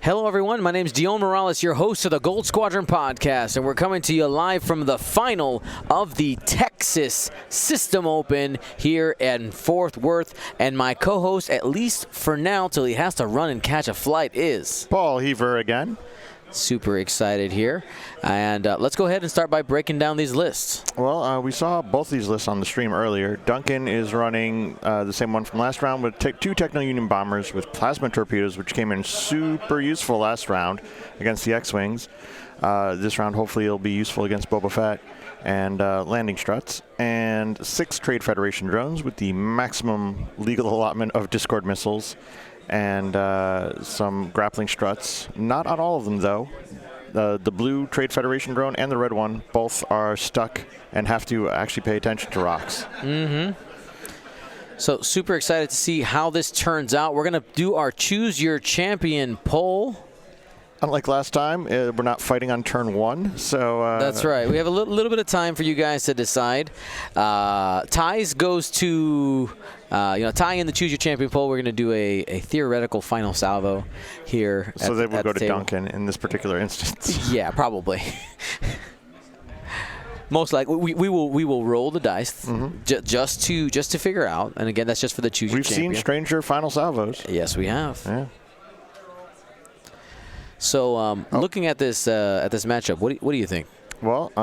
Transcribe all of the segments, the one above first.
Hello, everyone. My name is Dion Morales, your host of the Gold Squadron podcast, and we're coming to you live from the final of the Texas System Open here in Fort Worth. And my co-host, at least for now, till he has to run and catch a flight, is Paul Heaver again. Super excited here. And let's go ahead and start by breaking down these lists. Well, we saw both these lists on the stream earlier. Duncan is running the same one from last round with two Techno Union bombers with plasma torpedoes, which came in super useful last round against the X-Wings. This round, hopefully, it'll be useful against Boba Fett and landing struts. And 6 Trade Federation drones with the maximum legal allotment of Discord missiles. And some grappling struts. Not on all of them, though. The blue Trade Federation drone and the red one both are stuck and have to actually pay attention to rocks. Mm-hmm. So super excited to see how this turns out. We're going to do our Choose Your Champion poll. Unlike last time, we're not fighting on turn 1. So that's right. We have a little bit of time for you guys to decide. Ties goes to... tie in the Choose Your Champion poll. We're going to do a theoretical final salvo here. So they will go to table. Duncan in this particular instance. Yeah, probably. Most likely, we will roll the dice just to figure out. And again, that's just for the Choose Your Champion. We've seen stranger final salvos. Yes, we have. Yeah. So looking at this matchup, what do you think? Well,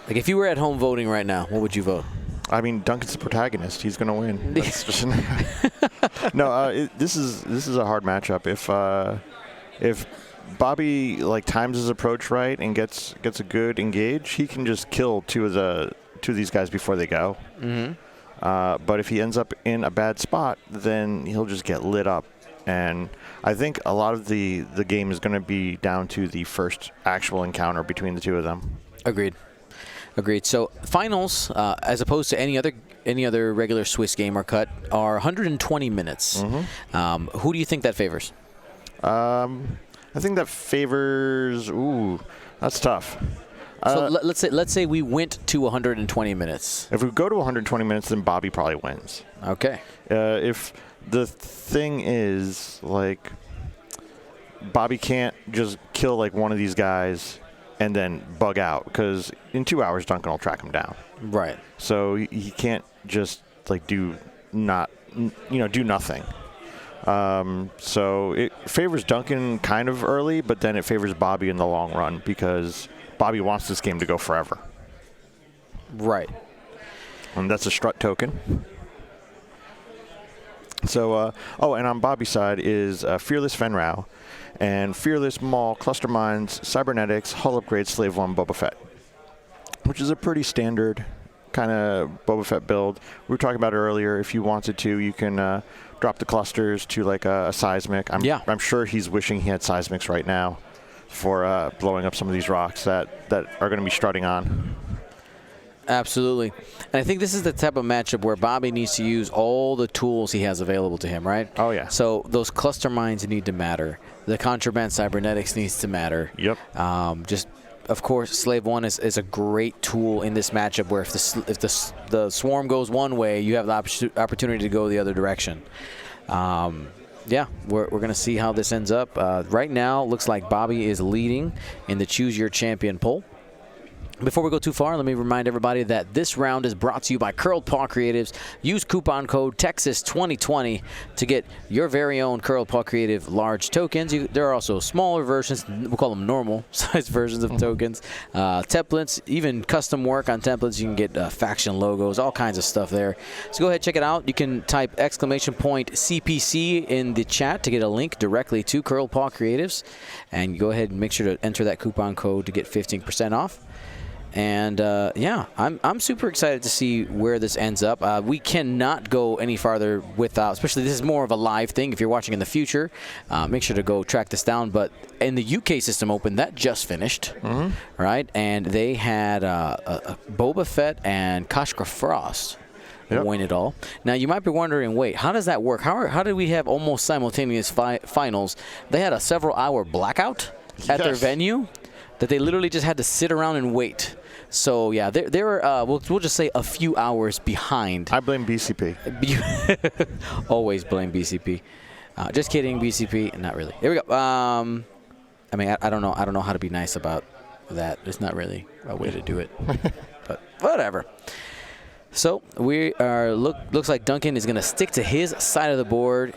like if you were at home voting right now, what would you vote? I mean, Duncan's the protagonist. He's going to win. No, this is a hard matchup. If Bobby times his approach right and gets a good engage, he can just kill two of these guys before they go. Mm-hmm. But if he ends up in a bad spot, then he'll just get lit up. And I think a lot of the game is going to be down to the first actual encounter between the two of them. Agreed. So finals, as opposed to any other regular Swiss game or cut, are 120 minutes. Mm-hmm. Who do you think that favors? I think that favors. Ooh, that's tough. So let's say we went to 120 minutes. If we go to 120 minutes, then Bobby probably wins. Okay. If the thing is Bobby can't just kill one of these guys and then bug out, because in 2 hours Duncan will track him down. Right. So he can't just do nothing. So it favors Duncan kind of early, but then it favors Bobby in the long run because Bobby wants this game to go forever. Right. And that's a strut token. So, and on Bobby's side is Fearless Fenrau and Fearless Maul, Cluster Mines, Cybernetics, Hull Upgrade, Slave 1, Boba Fett, which is a pretty standard kind of Boba Fett build. We were talking about it earlier. If you wanted to, you can drop the clusters to a seismic. I'm sure he's wishing he had seismics right now for blowing up some of these rocks that are going to be strutting on. Absolutely. And I think this is the type of matchup where Bobby needs to use all the tools he has available to him, right? Oh, yeah. So those cluster mines need to matter. The contraband cybernetics needs to matter. Yep. Of course, Slave 1 is a great tool in this matchup where if the swarm goes one way, you have the opportunity to go the other direction. Yeah, we're going to see how this ends up. Right now, looks like Bobby is leading in the Choose Your Champion poll. Before we go too far, let me remind everybody that this round is brought to you by Curled Paw Creatives. Use coupon code TEXAS2020 to get your very own Curled Paw Creative large tokens. There are also smaller versions. We'll call them normal size versions of tokens. Templates, even custom work on templates. You can get faction logos, all kinds of stuff there. So go ahead, check it out. You can type !CPC in the chat to get a link directly to Curled Paw Creatives. And go ahead and make sure to enter that coupon code to get 15% off. And, I'm super excited to see where this ends up. We cannot go any farther without, especially this is more of a live thing. If you're watching in the future, make sure to go track this down. But in the UK System Open, that just finished, right? And they had Boba Fett and Kashka Frost win it all. Now, you might be wondering, wait, how does that work? How did we have almost simultaneous finals? They had a several-hour blackout at their venue that they literally just had to sit around and wait. So, yeah, they were, we'll just say a few hours behind. I blame BCP. Always blame BCP. Just kidding, BCP. Not really. Here we go. I mean, I don't know. I don't know how to be nice about that. It's not really a way to do it, but whatever. So we are. Looks like Duncan is going to stick to his side of the board.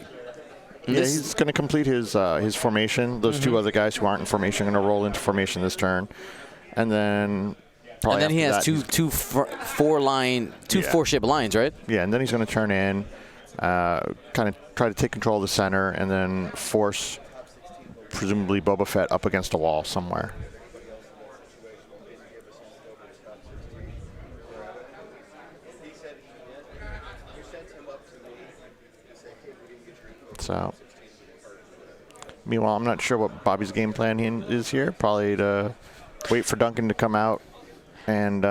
Yeah, he's going to complete his formation. Those two other guys who aren't in formation are going to roll into formation this turn, and then. And then he has two four-ship lines, right? Yeah, and then he's going to turn in, kind of try to take control of the center, and then force, presumably, Boba Fett up against a wall somewhere. So, meanwhile, I'm not sure what Bobby's game plan is here. Probably to wait for Duncan to come out and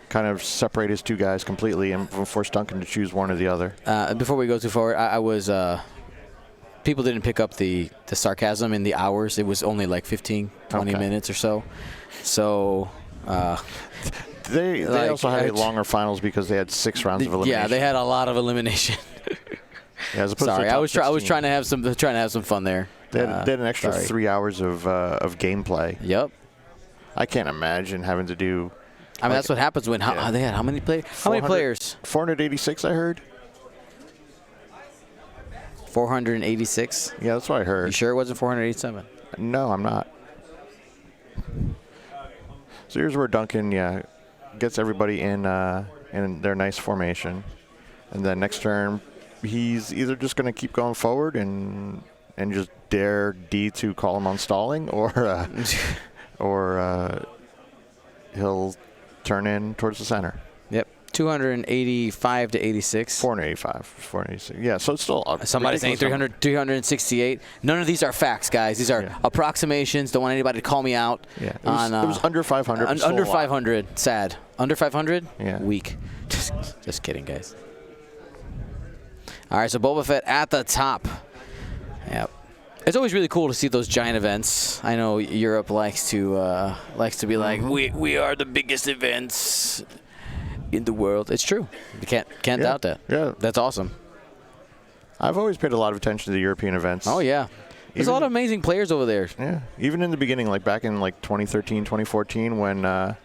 kind of separate his two guys completely and force Duncan to choose one or the other. Before we go too forward, I was people didn't pick up the sarcasm in the hours. It was only like 15, 20 minutes or so. So they also had longer finals because they had 6 rounds of elimination. Yeah, they had a lot of elimination. Yeah, sorry, I was trying to have some fun there. They had an extra 3 hours of gameplay. Yep. I can't imagine having to do. I mean, that's what happens when they had how many players? How many players? 486, I heard. 486. Yeah, that's what I heard. You sure it wasn't 487? No, I'm not. So here's where Duncan, gets everybody in their nice formation, and then next turn, he's either just going to keep going forward and just dare D to call him on stalling, or he'll turn in towards the center. Yep, 285 to 86. 486. Yeah, so it's still somebody saying 368. None of these are facts, guys. These are approximations. Don't want anybody to call me out. Yeah, it was under 500. Under 500. Sad. Under 500. Yeah. Weak. Just kidding, guys. All right, so Boba Fett at the top. Yep. It's always really cool to see those giant events. I know Europe likes to be like, we are the biggest events in the world. It's true. You can't doubt that. Yeah, that's awesome. I've always paid a lot of attention to the European events. Oh yeah, there's a lot of amazing players over there. Yeah, even in the beginning, like back in like 2013, 2014,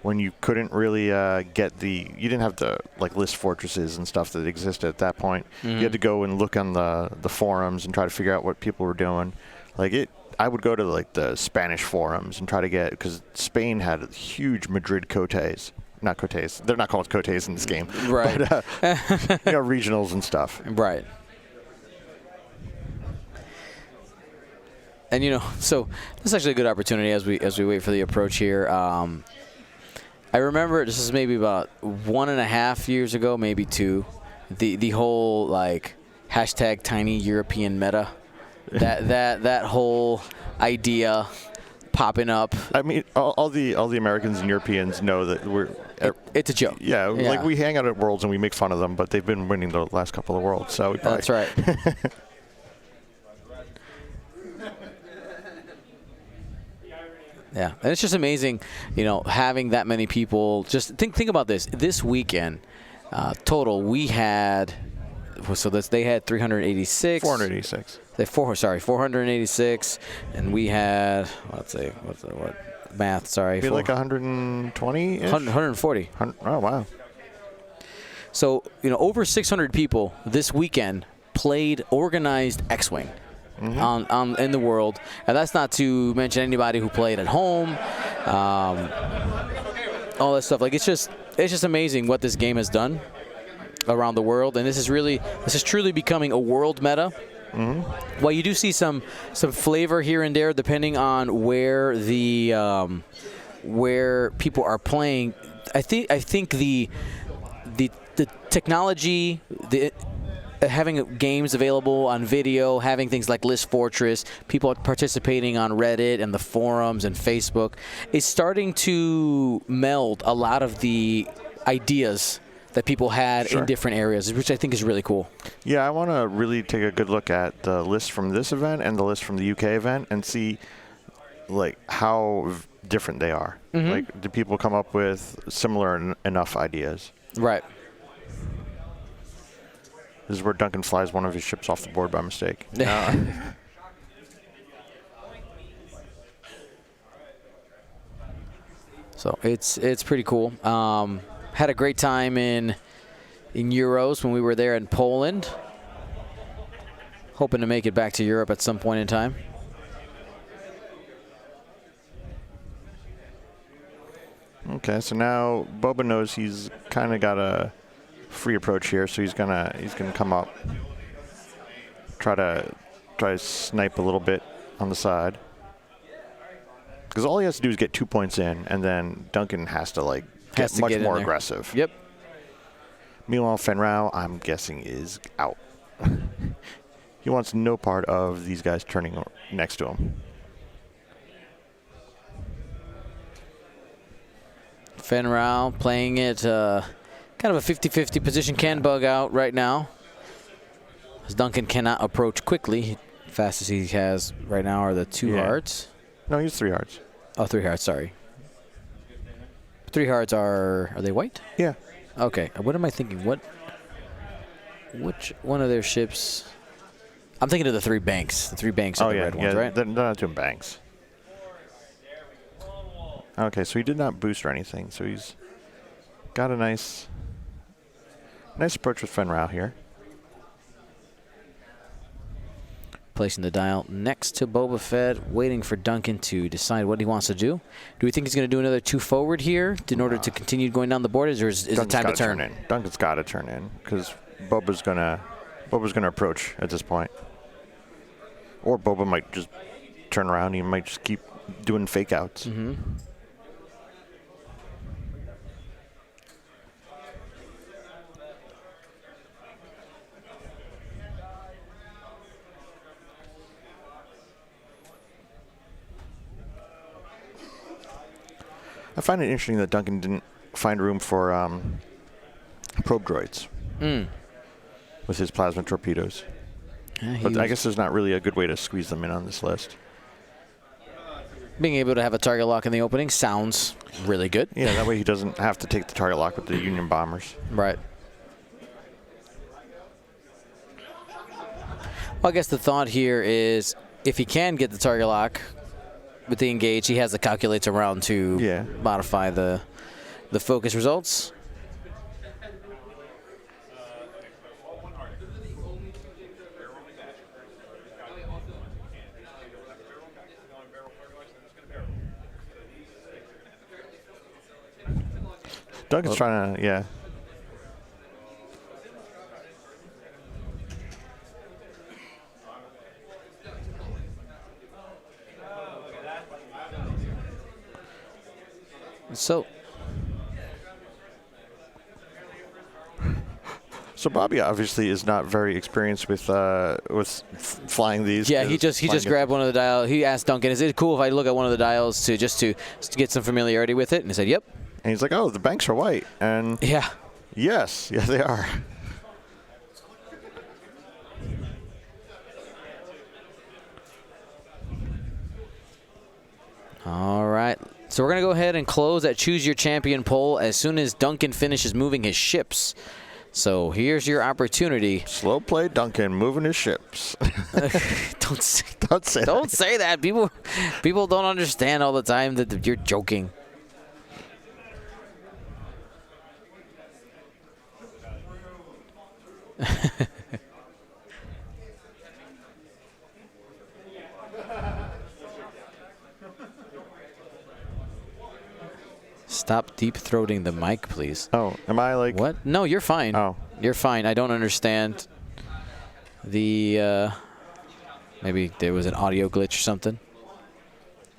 when you couldn't really you didn't have the list fortresses and stuff that existed at that point. You had to go and look on the forums and try to figure out what people were doing. I would go to the Spanish forums and try to get, because Spain had huge Madrid cotes. Not cotes. They're not called cotes in this game. Right. But, regionals and stuff. Right. And so this is actually a good opportunity as we wait for the approach here. I remember this is maybe about 1.5 years ago, maybe 2. The whole hashtag tiny European meta, that whole idea popping up. I mean, all the Americans and Europeans know that it's a joke. Yeah, we hang out at Worlds and we make fun of them, but they've been winning the last couple of Worlds, so we probably. That's right. Yeah, and it's just amazing, having that many people. Just think about this. This weekend, total, we had, they had 386. 486. 486, and we had, math, sorry. Be like 120? 140. Oh, wow. So, over 600 people this weekend played organized X-Wing. In the world, and that's not to mention anybody who played at home, all that stuff. It's just amazing what this game has done around the world, and this is truly becoming a world meta. While you do see some flavor here and there depending on where where people are playing, I think the technology, having games available on video, having things like List Fortress, people participating on Reddit and the forums and Facebook, is starting to meld a lot of the ideas that people had in different areas, which I think is really cool. Yeah, I want to really take a good look at the list from this event and the list from the UK event and see how different they are. Do people come up with similar enough ideas? Right. This is where Duncan flies one of his ships off the board by mistake. So it's pretty cool. Had a great time in Euros when we were there in Poland. Hoping to make it back to Europe at some point in time. Okay, so now Boba knows he's kind of got a free approach here, so he's gonna come up, try to snipe a little bit on the side, because all he has to do is get 2 points in, and then Duncan has to get much more aggressive. Yep. Meanwhile, Fenrau, I'm guessing, is out. He wants no part of these guys turning next to him. Fenrau playing it kind of a 50-50 position. Can bug out right now, as Duncan cannot approach quickly. Fastest he has right now are the 2 hearts. No, he's 3 hearts. Oh, 3 hearts, sorry. 3 hearts are they white? Yeah. Okay, what am I thinking? Which one of their ships? I'm thinking of the 3 banks. The 3 banks are the red ones, right? They're not doing banks. Okay, so he did not boost or anything, so he's got a nice approach with Fenrau here. Placing the dial next to Boba Fett, waiting for Duncan to decide what he wants to do. Do we think he's going to do another 2 forward here in order to continue going down the board, or is it time to turn in? Duncan's got to turn in, because Boba's gonna approach at this point. Or Boba might just turn around. He might just keep doing fake outs. Mm-hmm. I find it interesting that Duncan didn't find room for probe droids with his plasma torpedoes. But I guess there's not really a good way to squeeze them in on this list. Being able to have a target lock in the opening sounds really good. Yeah, that way he doesn't have to take the target lock with the Union bombers. Right. Well, I guess the thought here is if he can get the target lock with the engage, he has the calculates around to modify the focus results. Duncan's trying to, So Bobby obviously is not very experienced with flying these. Yeah, he just grabbed one of the dials. He asked Duncan, "Is it cool if I look at one of the dials to get some familiarity with it?" And he said, "Yep." And he's like, "Oh, the banks are white." And yes, they are. All right. So we're going to go ahead and close that Choose Your Champion poll as soon as Duncan finishes moving his ships. So here's your opportunity. Slow play Duncan moving his ships. Don't say that. People don't understand all the time that you're joking. Stop deep-throating the mic, please. Oh, am I like... What? No, you're fine. Oh. You're fine. I don't understand the... maybe there was an audio glitch or something.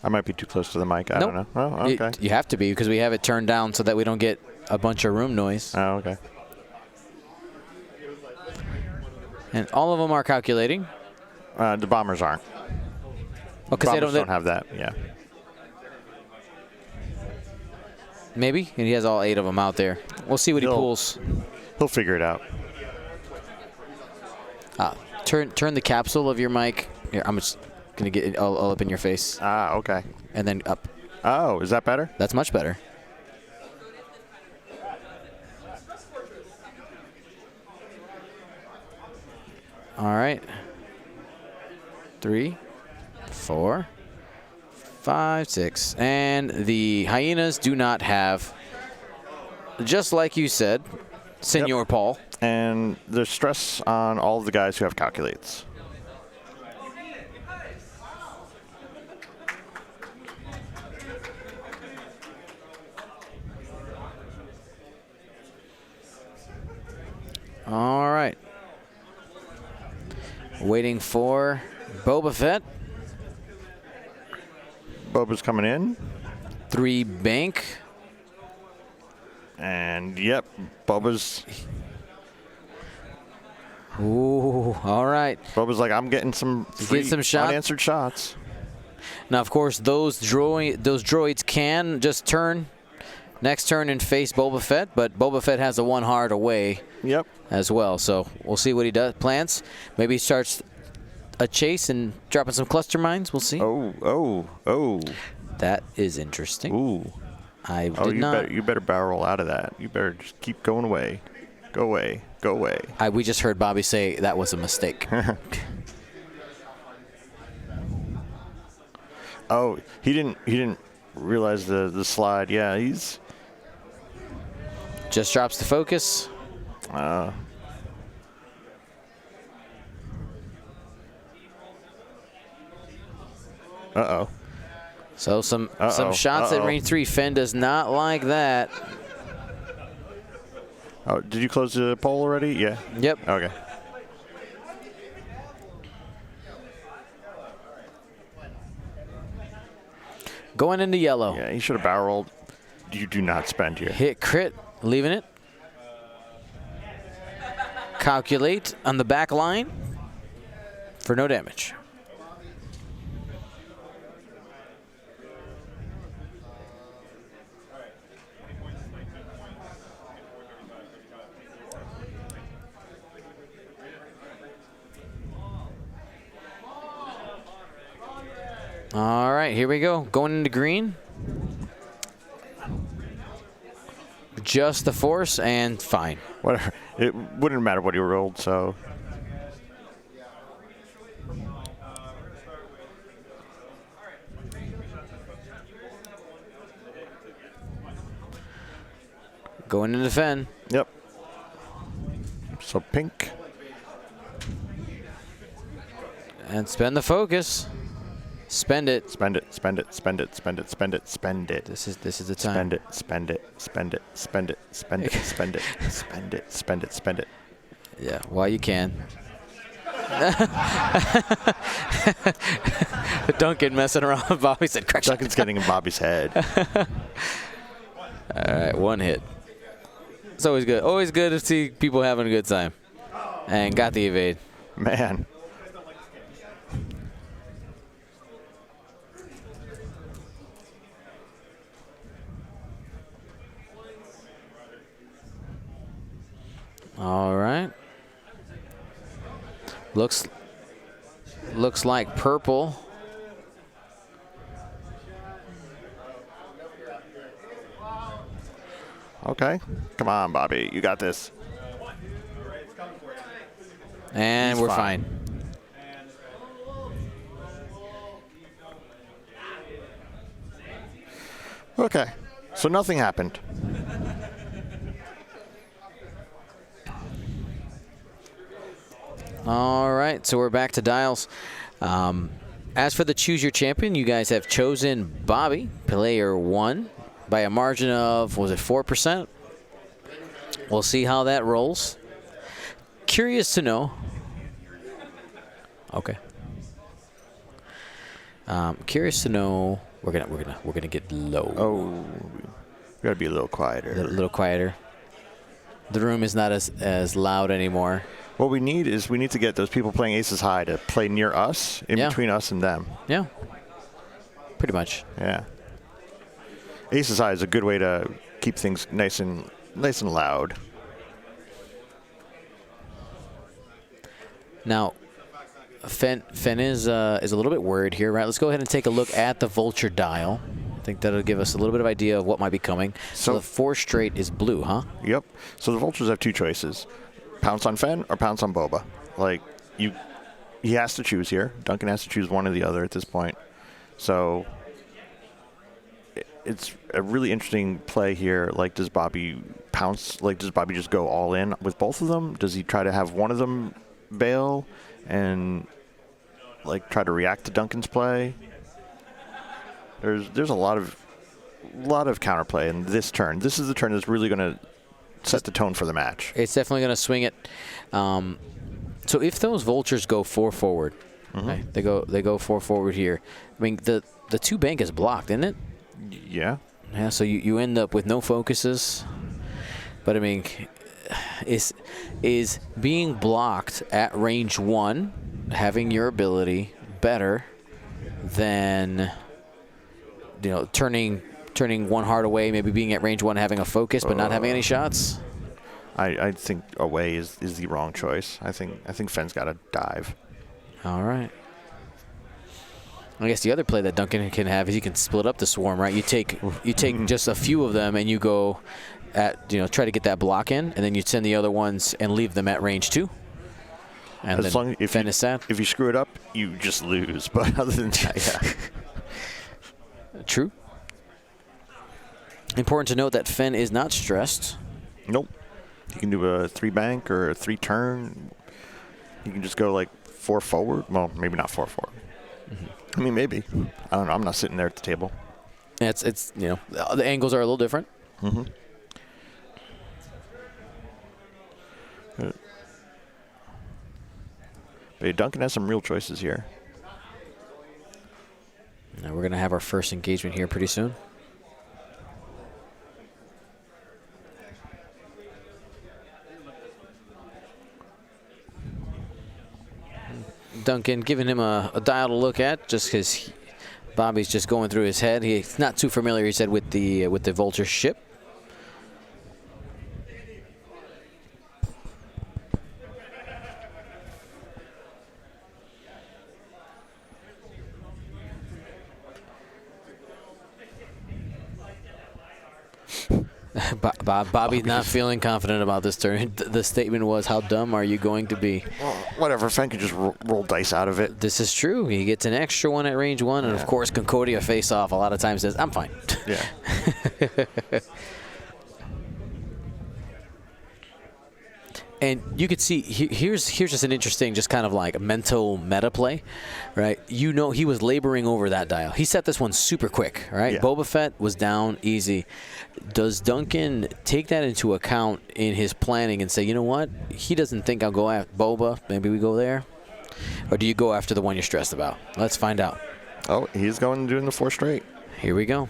I might be too close to the mic. I don't know. Oh, okay. You have to be because we have it turned down so that we don't get a bunch of room noise. Oh, okay. And all of them are calculating. The bombers aren't. Because bombers don't have that, yeah. Maybe, and he has all 8 of them out there. We'll see what he pulls. He'll figure it out. Turn the capsule of your mic. Here, I'm just gonna get it all up in your face. Ah, okay. And then up. Oh, is that better? That's much better. All right. 3, 4, 5, 6. And the Hyenas do not have, just like you said, Senor Paul. And there's stress on all of the guys who have calculates. All right. Waiting for Boba Fett. Boba's coming in. 3 bank. And, yep, Boba's... Ooh, all right. Boba's like, I'm getting some free unanswered shots. Now, of course, those droids can just turn next turn and face Boba Fett, but Boba Fett has a 1 heart away as well. So we'll see what he plans. Maybe he starts a chase and dropping some cluster mines. We'll see. Oh. That is interesting. Ooh. You better barrel out of that. You better just keep going away. Go away. Go away. We just heard Bobby say that was a mistake. Oh, he didn't realize the slide. Yeah, he's just drops the focus. Uh-oh. So some shots at range 3. Fenn does not like that. Oh, did you close the poll already? Yeah. Yep. Okay. Going into yellow. Yeah, he should have barreled. You do not spend here. Hit crit, leaving it. Calculate on the back line for no damage. All right, here we go. Going into green. Just the force and fine. Whatever. It wouldn't matter what he rolled, so. Going into Fenn. Yep. So pink. And spend the focus. Spend it. Spend it. Spend it. Spend it. Spend it. Spend it. Spend it. This is the time. Spend it. Spend it. Spend it. Spend it. Spend it. Spend it. Spend it. Spend it. Spend it. Yeah, while you can. Duncan messing around with Bobby said crack. Duncan's getting in Bobby's head. All right, 1 hit. It's always good. Always good to see people having a good time. And got the evade. Man. All right. Looks like purple. Okay. Come on, Bobby. You got this. And we're fine. Okay. So nothing happened. All right, so we're back to dials. As for the Choose Your Champion, you guys have chosen Bobby, player 1, by a margin of, was it 4%? We'll see how that rolls. Curious to know. Okay. Curious to know. We're gonna get low. Oh, we gotta be a little quieter. A little quieter. The room is not as loud anymore. What we need to get those people playing aces high to play near us, in between us and them. Yeah. Pretty much. Yeah. Aces high is a good way to keep things nice and loud. Now, Fenn is a little bit worried here, right? Let's go ahead and take a look at the vulture dial. I think that'll give us a little bit of idea of what might be coming. So the 4 straight is blue, huh? Yep. So the vultures have 2 choices. Pounce on Fenn or pounce on Boba. Like, he has to choose here. Duncan has to choose one or the other at this point. So it's a really interesting play here. Like, does Bobby pounce? Like, does Bobby just go all in with both of them? Does he try to have one of them bail and like try to react to Duncan's play? There's a lot of counterplay in this turn. This is the turn that's really going to set the tone for the match. It's definitely going to swing it. So if those vultures go 4 forward, right, they go 4 forward here. I mean, the 2 bank is blocked, isn't it? Yeah. Yeah. So you end up with no focuses. But I mean, is being blocked at range 1, having your ability better than turning one heart away, maybe being at range 1, having a focus, but not having any shots? I think away is the wrong choice. I think Fenn's got to dive. All right. I guess the other play that Duncan can have is he can split up the swarm, right? You take just a few of them and you go at try to get that block in, and then you send the other ones and leave them at range 2. And as long if Fenn is sad. If you screw it up, you just lose. But other than that, yeah. True. Important to note that Fenn is not stressed. Nope. You can do a 3 bank or a 3 turn. You can just go like 4 forward. Well, maybe not 4 forward. I mean, maybe. I don't know. I'm not sitting there at the table. It's the angles are a little different. But Duncan has some real choices here. Now we're going to have our first engagement here pretty soon. Duncan giving him a dial to look at, just because Bobby's just going through his head. He's not too familiar, he said, with the Vulture ship. Bobby's not feeling confident about this turn. The statement was, "How dumb are you going to be?" Well, whatever. Fenn can just roll dice out of it. This is true. He gets an extra one at range 1, and of course, Concordia face off a lot of times says, "I'm fine." Yeah. And you could see here's just an interesting, just kind of like a mental meta play, right? He was laboring over that dial. He set this one super quick, right? Yeah. Boba Fett was down easy. Does Duncan take that into account in his planning and say, you know what? He doesn't think I'll go after Boba. Maybe we go there? Or do you go after the one you're stressed about? Let's find out. Oh, he's going and doing the 4 straight. Here we go.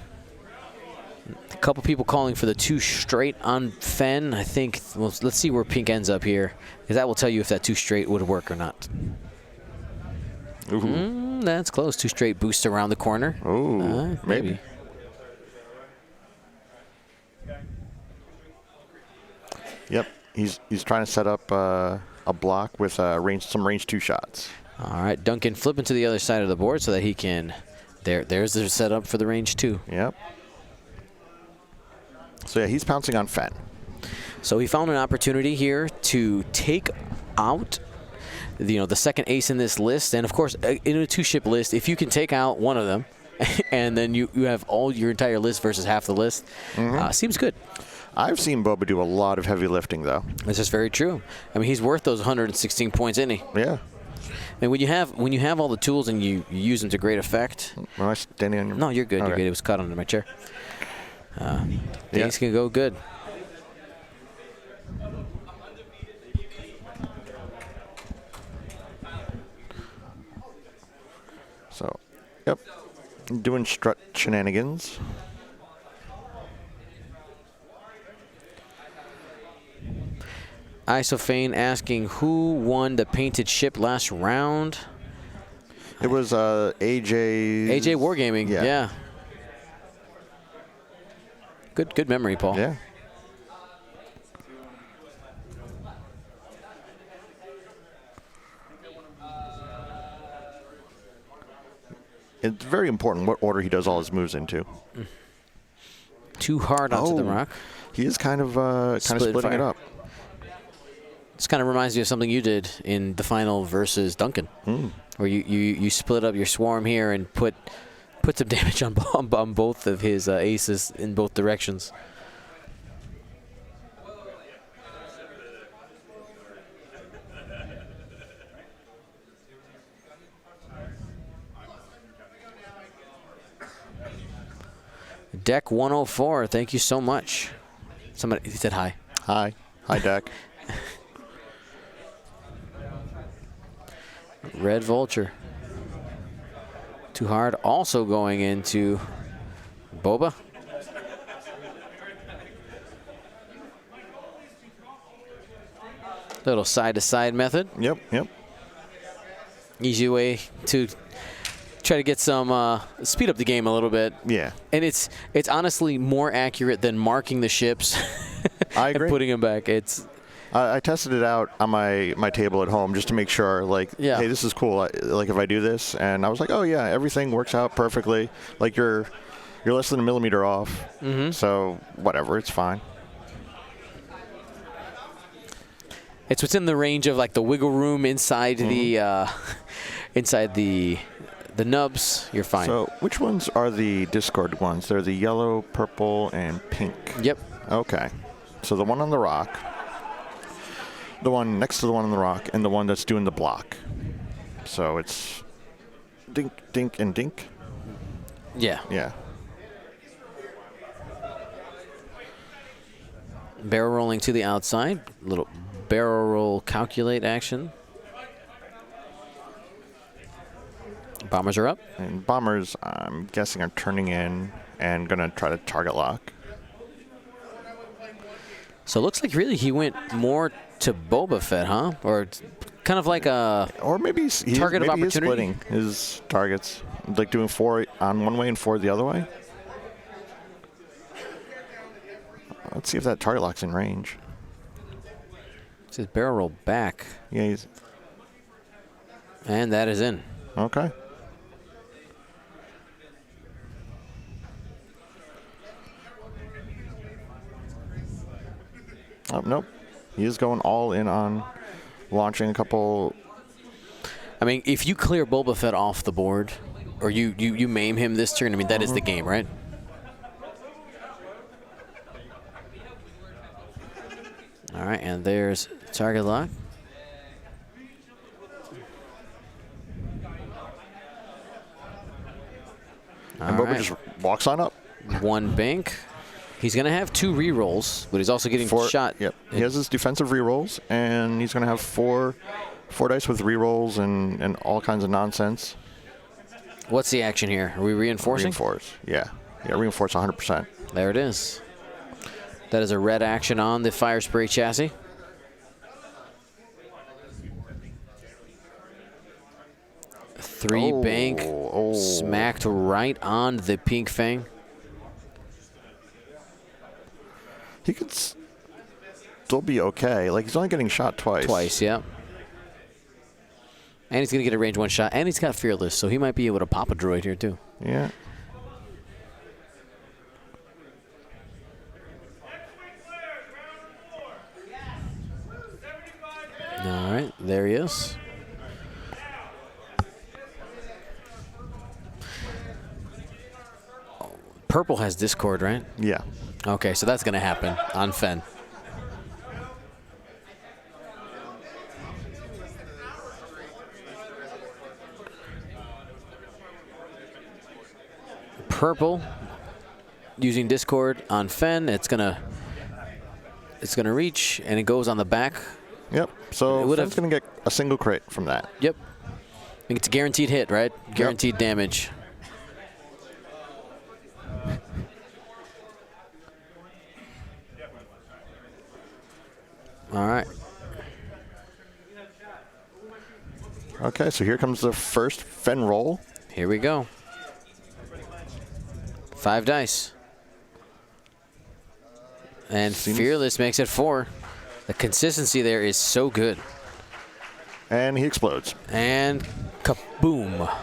A couple people calling for the 2 straight on Fenn. I think, well, let's see where pink ends up here, because that will tell you if that 2 straight would work or not. That's close. 2 straight boost around the corner. Oh, maybe. Yep, he's trying to set up a block with some range 2 shots. All right, Duncan flipping to the other side of the board so that he can. There's the setup for the range 2. Yep. So yeah, he's pouncing on Fenn. So he found an opportunity here to take out the second ace in this list, and of course in a 2-ship list, if you can take out one of them, and then you have all your entire list versus half the list, seems good. I've seen Boba do a lot of heavy lifting, though. This is very true. I mean, he's worth those 116 points, isn't he? Yeah. And when you have all the tools and you use them to great effect. Am I standing on your? No, you're good. Okay. You're good. It was caught under my chair. Things can go good. So, yep, doing strut shenanigans. Isophane asking who won the painted ship last round. It was AJ. AJ Wargaming. Yeah. Good memory, Paul. Yeah. It's very important what order he does all his moves into. Too hard onto the rock. He is kind of splitting it up. This kind of reminds me of something you did in the final versus Duncan, where you split up your swarm here and put some damage on both of his aces in both directions. Deck 104, thank you so much. Somebody said hi. Hi. Hi, Deck. Red Vulture. Too hard. Also going into Boba. Little side-to-side method. Yep, yep. Easy way to try to get some speed up the game a little bit. Yeah. And it's honestly more accurate than marking the ships I agree. and putting them back. I tested it out on my table at home just to make sure, like, hey, this is cool. Like, if I do this, and I was like, oh yeah, everything works out perfectly. Like, you're less than a millimeter off, so whatever, it's fine. It's within the range of like the wiggle room inside the nubs. You're fine. So, which ones are the Discord ones? They're the yellow, purple, and pink. Yep. Okay. So the one on the rock, the one next to the one on the rock, and the one that's doing the block. So it's dink, dink, and dink. Yeah. Yeah. Barrel rolling to the outside. Little barrel roll calculate action. Bombers are up. And bombers, I'm guessing, are turning in and going to try to target lock. So it looks like really he went more to Boba Fett, huh? Or kind of like a or maybe target of opportunity. Splitting his targets, like doing 4 on one way and 4 the other way. Let's see if that target lock's in range. It says barrel roll back. Yeah, and that is in. Okay. Oh, nope. He is going all in on launching a couple. I mean, if you clear Boba Fett off the board, or you maim him this turn, I mean, that is the game, right? All right, and there's target lock. And Boba just walks on up. One bank. He's going to have 2 rerolls, but he's also getting 4 shot. Yep. He has his defensive rerolls, and he's going to have 4 dice with rerolls and all kinds of nonsense. What's the action here? Are we reinforcing? Reinforce, yeah. Yeah, reinforce 100%. There it is. That is a red action on the fire spray chassis. Three bank smacked right on the pink fang. He could still be okay. Like, he's only getting shot twice. Twice, yeah. And he's going to get a range 1 shot. And he's got Fearless, so he might be able to pop a droid here, too. Yeah. All right, there he is. Purple has Discord, right? Yeah. Okay, so that's going to happen on Fen. Purple using Discord on Fen. It's gonna reach, and it goes on the back. Yep. So Fen's going to get a single crit from that. Yep. I think it's a guaranteed hit, right? Guaranteed damage. All right. Okay, so here comes the first Fen roll. Here we go. 5 dice. And Fearless makes it 4. The consistency there is so good. And he explodes. And kaboom.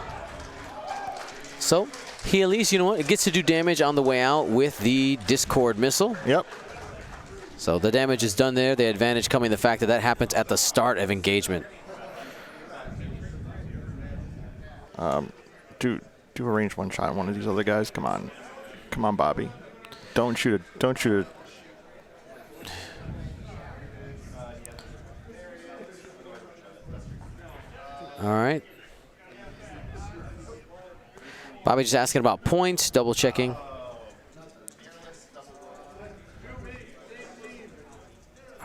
So he at least, you know what, it gets to do damage on the way out with the Discord missile. Yep. So the damage is done there. The advantage coming the fact that that happens at the start of engagement. Do a range one shot on one of these other guys. Come on. Come on, Bobby. Don't shoot it. Don't shoot it. All right. Bobby just asking about points, double checking.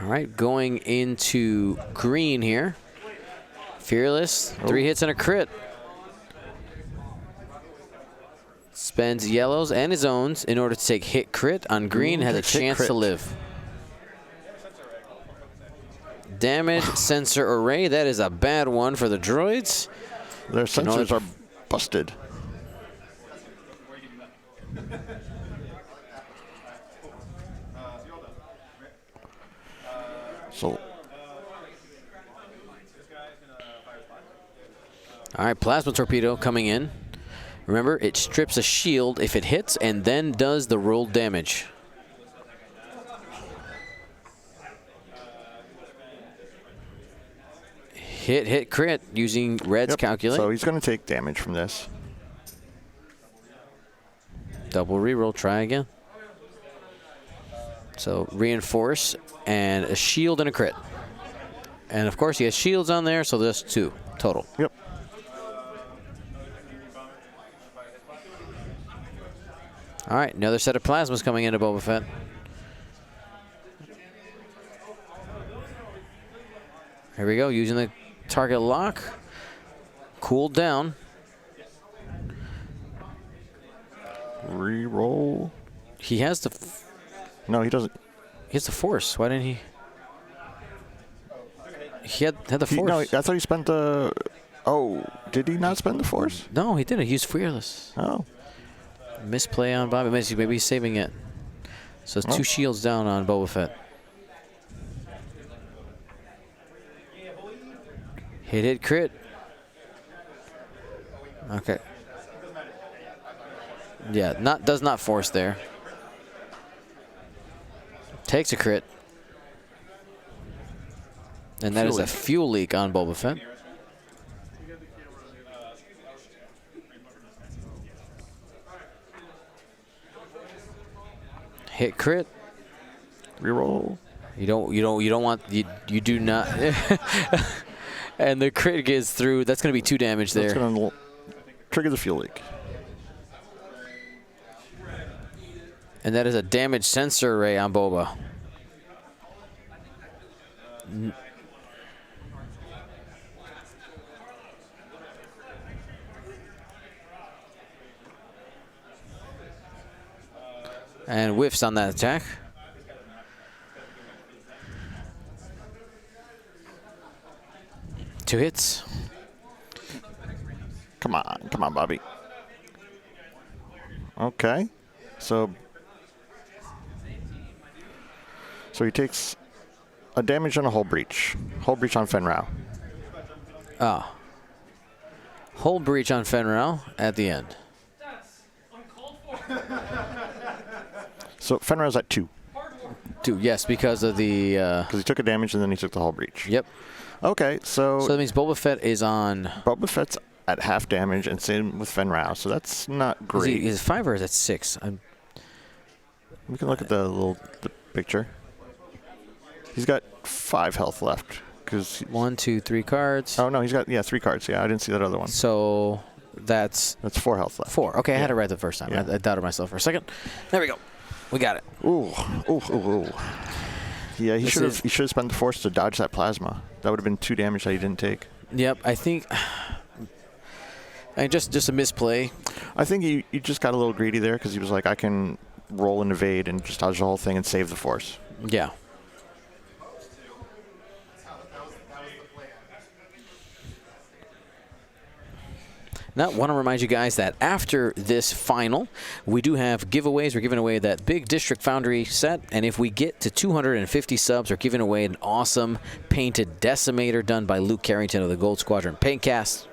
All right, going into green here. Fearless, 3 hits and a crit. Spends yellows and his owns in order to take hit crit on green, has a chance to live. Damage sensor array, that is a bad one for the droids. Their sensors are busted. So, all right, plasma torpedo coming in. Remember, it strips a shield if it hits and then does the rolled damage. Hit, crit using red's calculate. So he's going to take damage from this. Double reroll, try again. So reinforce and a shield and a crit. And of course he has shields on there, so there's 2 total. Yep. All right, another set of plasmas coming into Boba Fett. Here we go, using the target lock. Cooled down. Reroll. He has the... No, he doesn't. He has the force. Why didn't he? He had the force. No, I thought he spent the... Oh, did he not spend the force? No, he didn't. He used fearless. Oh. Misplay on Bobby. Maybe he's saving it. So it's 2 shields down on Boba Fett. Hit, crit. Okay. Yeah, does not force there. Takes a crit. And that is a fuel leak on Boba Fett. Hit crit. Reroll. You don't want you do not. And the crit gets through. That's going to be 2 damage there. That's going to trigger the fuel leak. And that is a damage sensor array on Boba. And whiffs on that attack. Two hits. Come on, Bobby. Okay. So he takes a damage on a hull breach. Hull breach on Fenrau. Ah. Hull breach on Fenrau at the end. So Fenrau's at 2. 2, yes, because of the... Because he took a damage and then he took the hull breach. Yep. Okay, so that means Boba Fett is on... Boba Fett's at half damage and same with Fenrau, so that's not great. Is it 5 or is it 6? We can look at the picture. He's got 5 health left. 1, 2, 3 cards. Oh, no, he's got, 3 cards. Yeah, I didn't see that other one. So that's 4 health left. 4. Okay, I had it right the first time. Yeah. I doubted myself for a second. There we go. We got it. Ooh. Yeah, he should have spent the force to dodge that plasma. That would have been 2 damage that he didn't take. Yep, I think... just a misplay. I think he just got a little greedy there because he was like, I can roll and evade and just dodge the whole thing and save the force. Yeah. Now, I want to remind you guys that after this final, we do have giveaways. We're giving away that big District Foundry set, and if we get to 250 subs, we're giving away an awesome painted decimator done by Luke Carrington of the Gold Squadron Paintcast.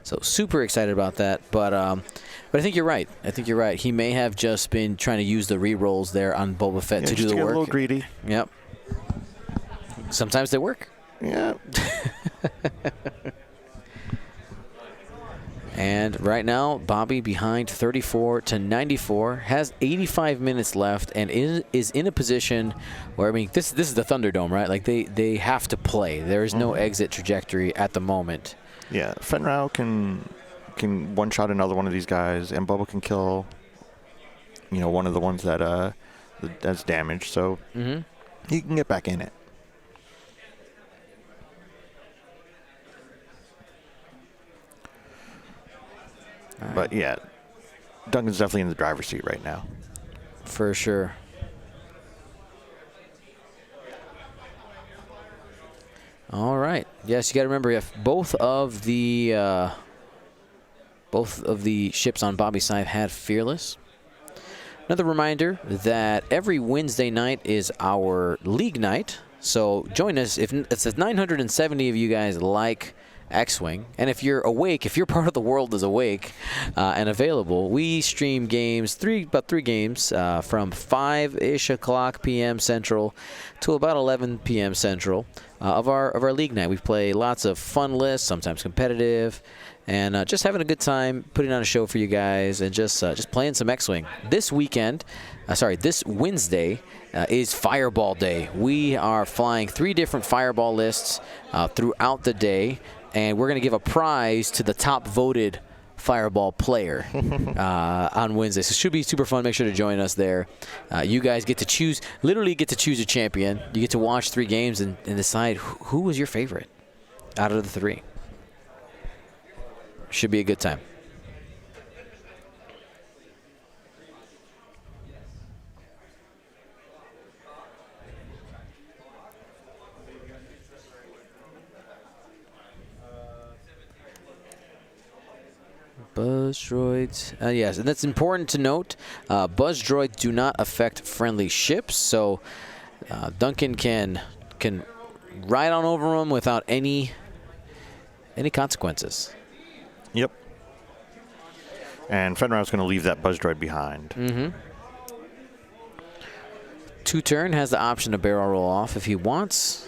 So super excited about that. But I think you're right. I think you're right. He may have just been trying to use the re-rolls there on Boba Fett to do the get work. A little greedy. Yep. Sometimes they work. Yeah. And right now, Bobby behind 34-94, has 85 minutes left, and is in a position where, I mean, this is the Thunderdome, right? Like they have to play. There is no exit trajectory at the moment. Yeah, Fenrau can one-shot another one of these guys, and Bubba can kill, one of the ones that's damaged. So he can get back in it. But yeah, Duncan's definitely in the driver's seat right now. For sure. All right. Yes, you got to remember, if both of the ships on Bobby's side had Fearless. Another reminder that every Wednesday night is our league night. So join us if it's 970 of you guys like X-Wing, and if you're awake, if you're part of the world is awake and available, we stream games, about three games from 5-ish o'clock p.m. Central to about 11 p.m. Central of our league night. We play lots of fun lists, sometimes competitive, and just having a good time, putting on a show for you guys, and just playing some X-Wing. This Wednesday is Fireball Day. We are flying 3 different Fireball lists throughout the day. And we're going to give a prize to the top voted Fireball player on Wednesday. So it should be super fun. Make sure to join us there. You guys get to choose a champion. You get to watch 3 games and decide who was your favorite out of the 3. Should be a good time. Buzz droids. Yes, and that's important to note. Buzz droids do not affect friendly ships, so Duncan can ride on over them without any consequences. Yep. And Fenrau's going to leave that Buzz droid behind. 2-turn has the option to barrel roll off if he wants.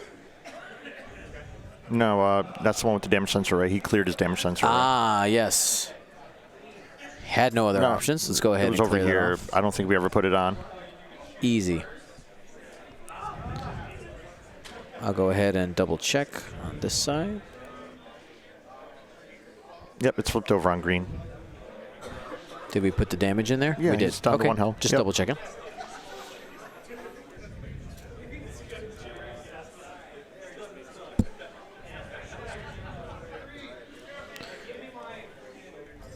No, that's the one with the damage sensor array. He cleared his damage sensor array. Yes. Had no other options. Let's go ahead and clear it was over here. I don't think we ever put it on. Easy. I'll go ahead and double check on this side. Yep, it's flipped over on green. Did we put the damage in there? Yeah, we did. It's down to 1 health. Just double checking.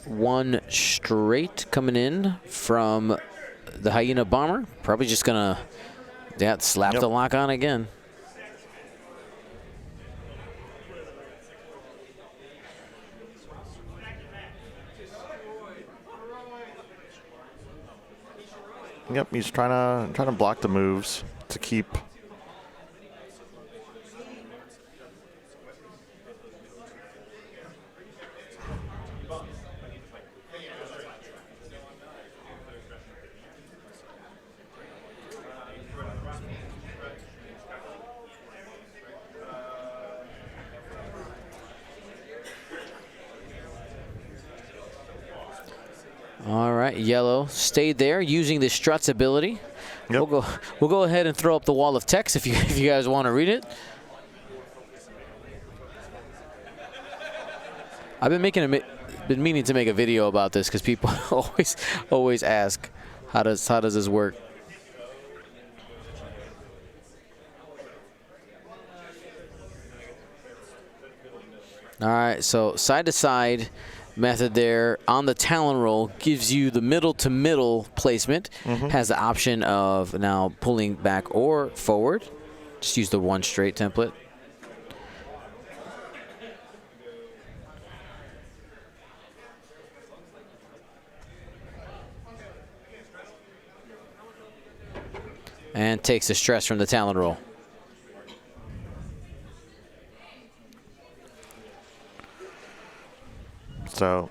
One straight coming in from the Hyena Bomber. Probably just going to slap the lock on again. Yep, he's trying to block the moves to keep. All right, yellow stayed there using the Strut's ability. Yep. We'll go ahead and throw up the wall of text if you guys want to read it. I've been meaning to make a video about this because people always ask, how does this work? All right, so side to side method there on the Talon roll gives you the middle to middle placement. Has the option of now pulling back or forward. Just use the one straight template. And takes the stress from the Talon roll. So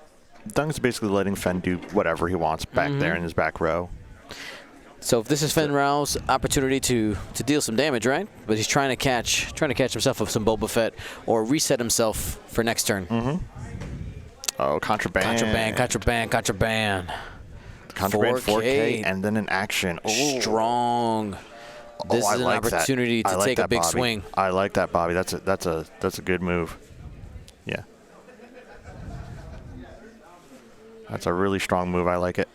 Duncan's basically letting Fenn do whatever he wants back there in his back row. So if this is Fen Rao's opportunity to deal some damage, right? But he's trying to catch himself with some Boba Fett or reset himself for next turn. Oh, contraband. Contraband. Contraband 4K and then an action. Oh. Strong. This is an opportunity to take a big swing. I like that, Bobby. That's a good move. Yeah. That's a really strong move. I like it.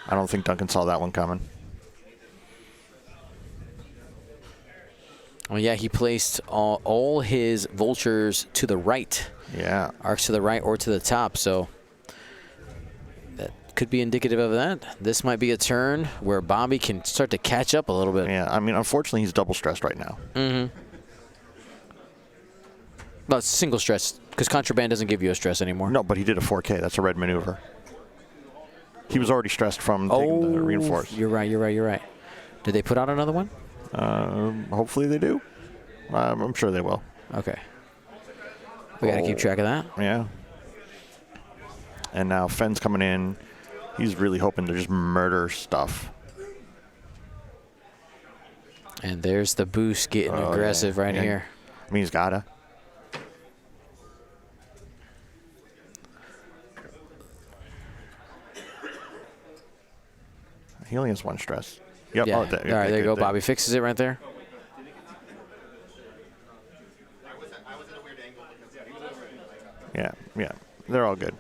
I don't think Duncan saw that one coming. Well, yeah, he placed all his vultures to the right. Yeah. Arcs to the right or to the top, so that could be indicative of that. This might be a turn where Bobby can start to catch up a little bit. Yeah, I mean, unfortunately, he's double stressed right now. No, it's single stress, because contraband doesn't give you a stress anymore. No, but he did a 4K. That's a red maneuver. He was already stressed from taking the reinforce. You're right. Did they put out another one? Hopefully they do. I'm sure they will. Okay. We got to keep track of that. Yeah. And now Fenn's coming in. He's really hoping to just murder stuff. And there's the boost getting aggressive here. I mean, he's gotta. He only has one stress. Yep. Yeah. Oh, All right, there you go. Bobby fixes it right there. Yeah. They're all good.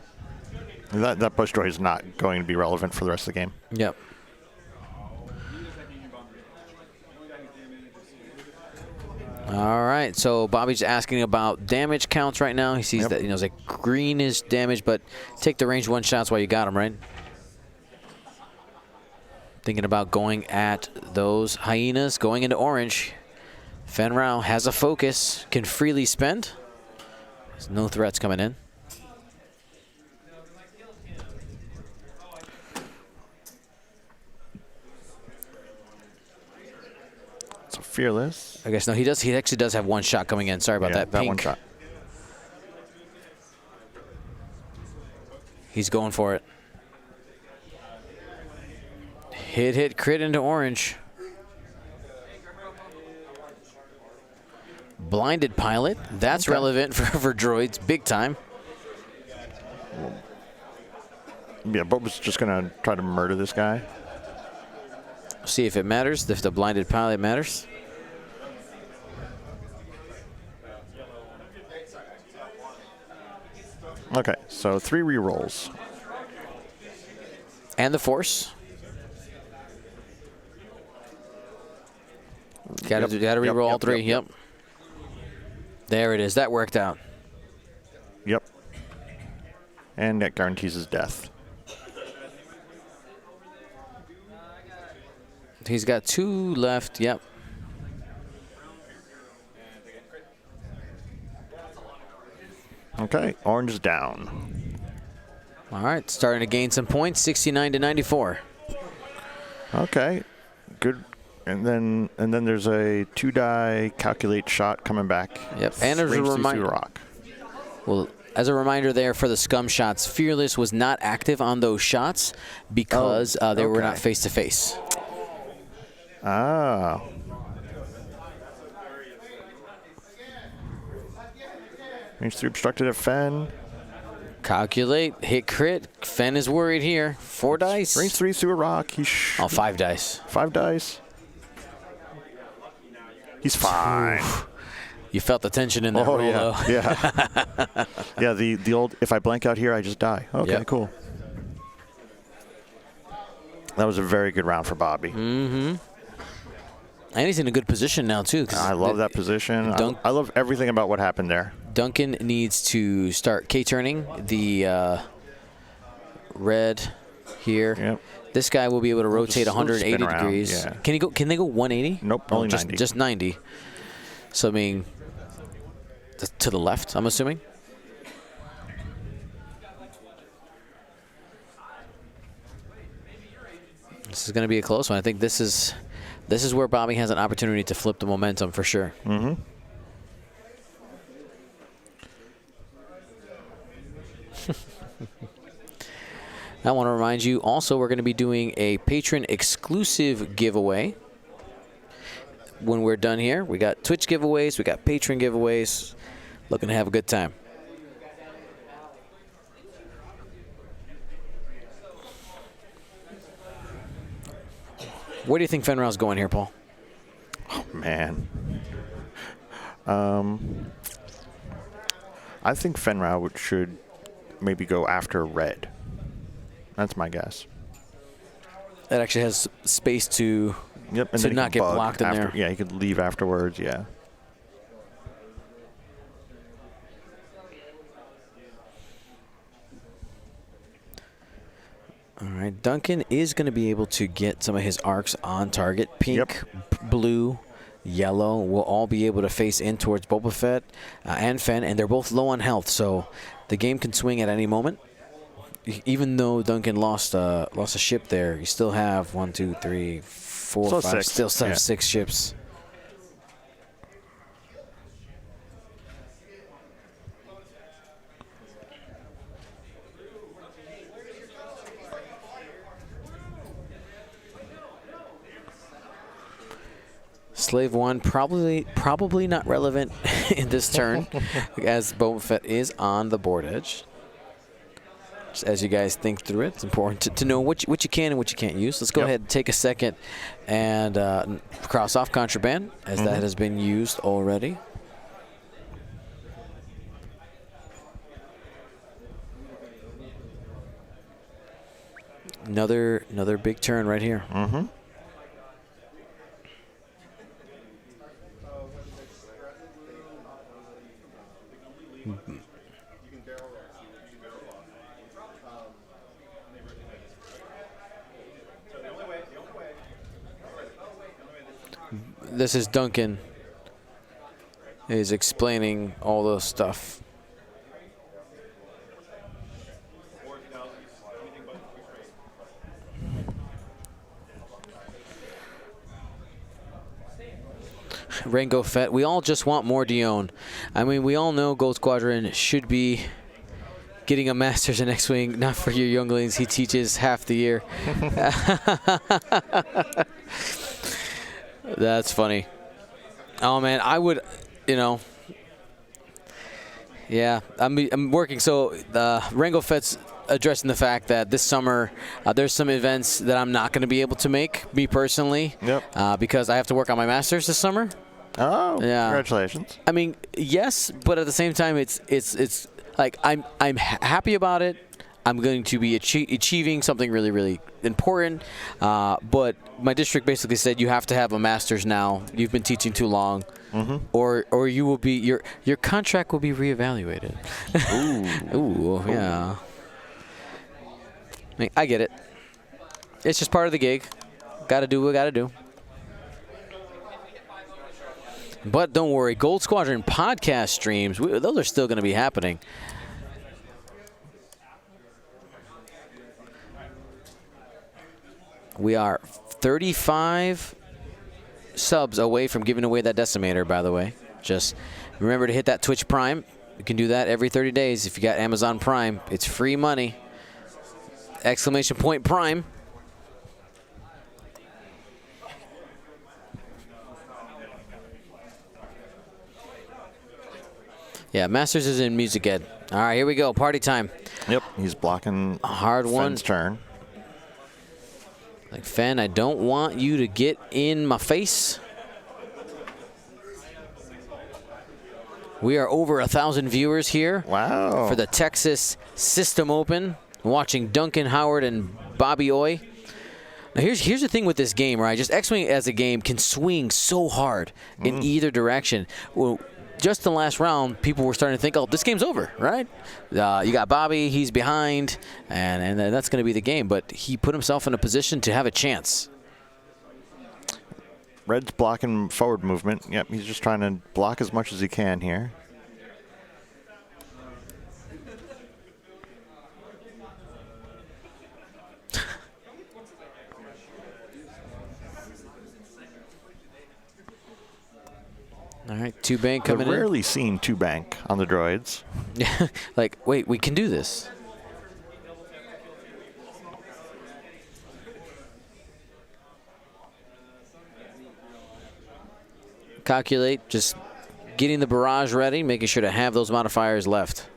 That push droid is not going to be relevant for the rest of the game. Yep. All right, so Bobby's asking about damage counts right now. He sees that, it's like green is damage, but take the range one shots while you got them, right? Thinking about going at those hyenas, going into orange. Fen Rao has a focus, can freely spend. There's no threats coming in. So fearless. I guess no, he does. He actually does have one shot coming in. Sorry about that. That Pink. one shot. He's going for it. Hit, crit into orange. Blinded pilot. That's relevant for droids, big time. Yeah, Boba's just going to try to murder this guy. See if it matters, if the blinded pilot matters. Okay, so 3 rerolls. And the Force. Got to reroll all 3. Yep. There it is. That worked out. Yep. And that guarantees his death. He's got 2 left. Yep. Okay, orange is down. All right, starting to gain some points, 69 to 94. Okay, good. And then there's a 2-die calculate shot coming back. Yep, and there's a reminder. Rock. Well, as a reminder there for the scum shots, Fearless was not active on those shots because they were not face to face. Ah. Range 3 obstructed at Fen. Calculate, hit crit. Fen is worried here. 4 dice. Range 3 through a rock. 5 dice. 5 dice. He's fine. You felt the tension in that roll, though. Yeah. Yeah, the old, if I blank out here, I just die. Okay, cool. That was a very good round for Bobby. Mm-hmm. And he's in a good position now, too. I love that position. I love everything about what happened there. Duncan needs to start K-turning the red here. Yep. This guy will be able to rotate 180 degrees. Yeah. Can they go 180? Nope, only 90. Just 90. So, I mean, to the left, I'm assuming. This is going to be a close one. I think this is where Bobby has an opportunity to flip the momentum for sure. Mm-hmm. I want to remind you also we're going to be doing a patron exclusive giveaway. When we're done here, we got Twitch giveaways, we got patron giveaways. Looking to have a good time. Where do you think Fenrir's going here, Paul? Oh, man. I think Fenrir should maybe go after red. That's my guess. That actually has space to, yep, and to not get blocked in there. Yeah, he could leave afterwards, yeah. All right, Duncan is going to be able to get some of his arcs on target. Pink, blue, yellow will all be able to face in towards Boba Fett and Fen, and they're both low on health, so the game can swing at any moment. Even though Duncan lost a ship there, you still have 1, 2, 3, 4, 5. Still have 6 ships. Slave 1 probably not relevant in this turn, as Boba Fett is on the board edge. Just as you guys think through it, it's important to know what you can and what you can't use. Let's go ahead and take a second and cross off contraband, as that has been used already. Another big turn right here. This is Duncan. He's explaining all the stuff. Rango Fett. We all just want more Dion. I mean, we all know Gold Squadron should be getting a master's in X-Wing, not for your younglings. He teaches half the year. That's funny. Oh, man, I would, yeah, I'm working. So Rango Fett's addressing the fact that this summer there's some events that I'm not going to be able to make, me personally, because I have to work on my master's this summer. Oh, yeah. Congratulations. I mean, yes, but at the same time, it's like I'm happy about it. I'm going to be achieving something really, really important. But my district basically said you have to have a master's now. You've been teaching too long, or you will be your contract will be reevaluated. Ooh, yeah. I mean, I get it. It's just part of the gig. Got to do what we got to do. But don't worry, Gold Squadron podcast streams, those are still going to be happening. We are 35 subs away from giving away that decimator, by the way. Just remember to hit that Twitch Prime. You can do that every 30 days if you got Amazon Prime. It's free money. Exclamation point Prime. Yeah, Masters is in music ed. All right, here we go. Party time. Yep, he's blocking a hard one. Fenn's turn. Like, Fenn, I don't want you to get in my face. We are over 1,000 viewers here. Wow. For the Texas System Open, watching Duncan, Howard, and Bobby Oy. Now, here's the thing with this game, right? Just X-Wing as a game can swing so hard in either direction. Well, just the last round, people were starting to think, oh, this game's over, right? You got Bobby, he's behind, and that's going to be the game. But he put himself in a position to have a chance. Red's blocking forward movement. Yep, he's just trying to block as much as he can here. All right, 2-bank coming in. I've rarely seen 2-bank on the droids. Like, wait, we can do this. calculate, just getting the barrage ready, making sure to have those modifiers left.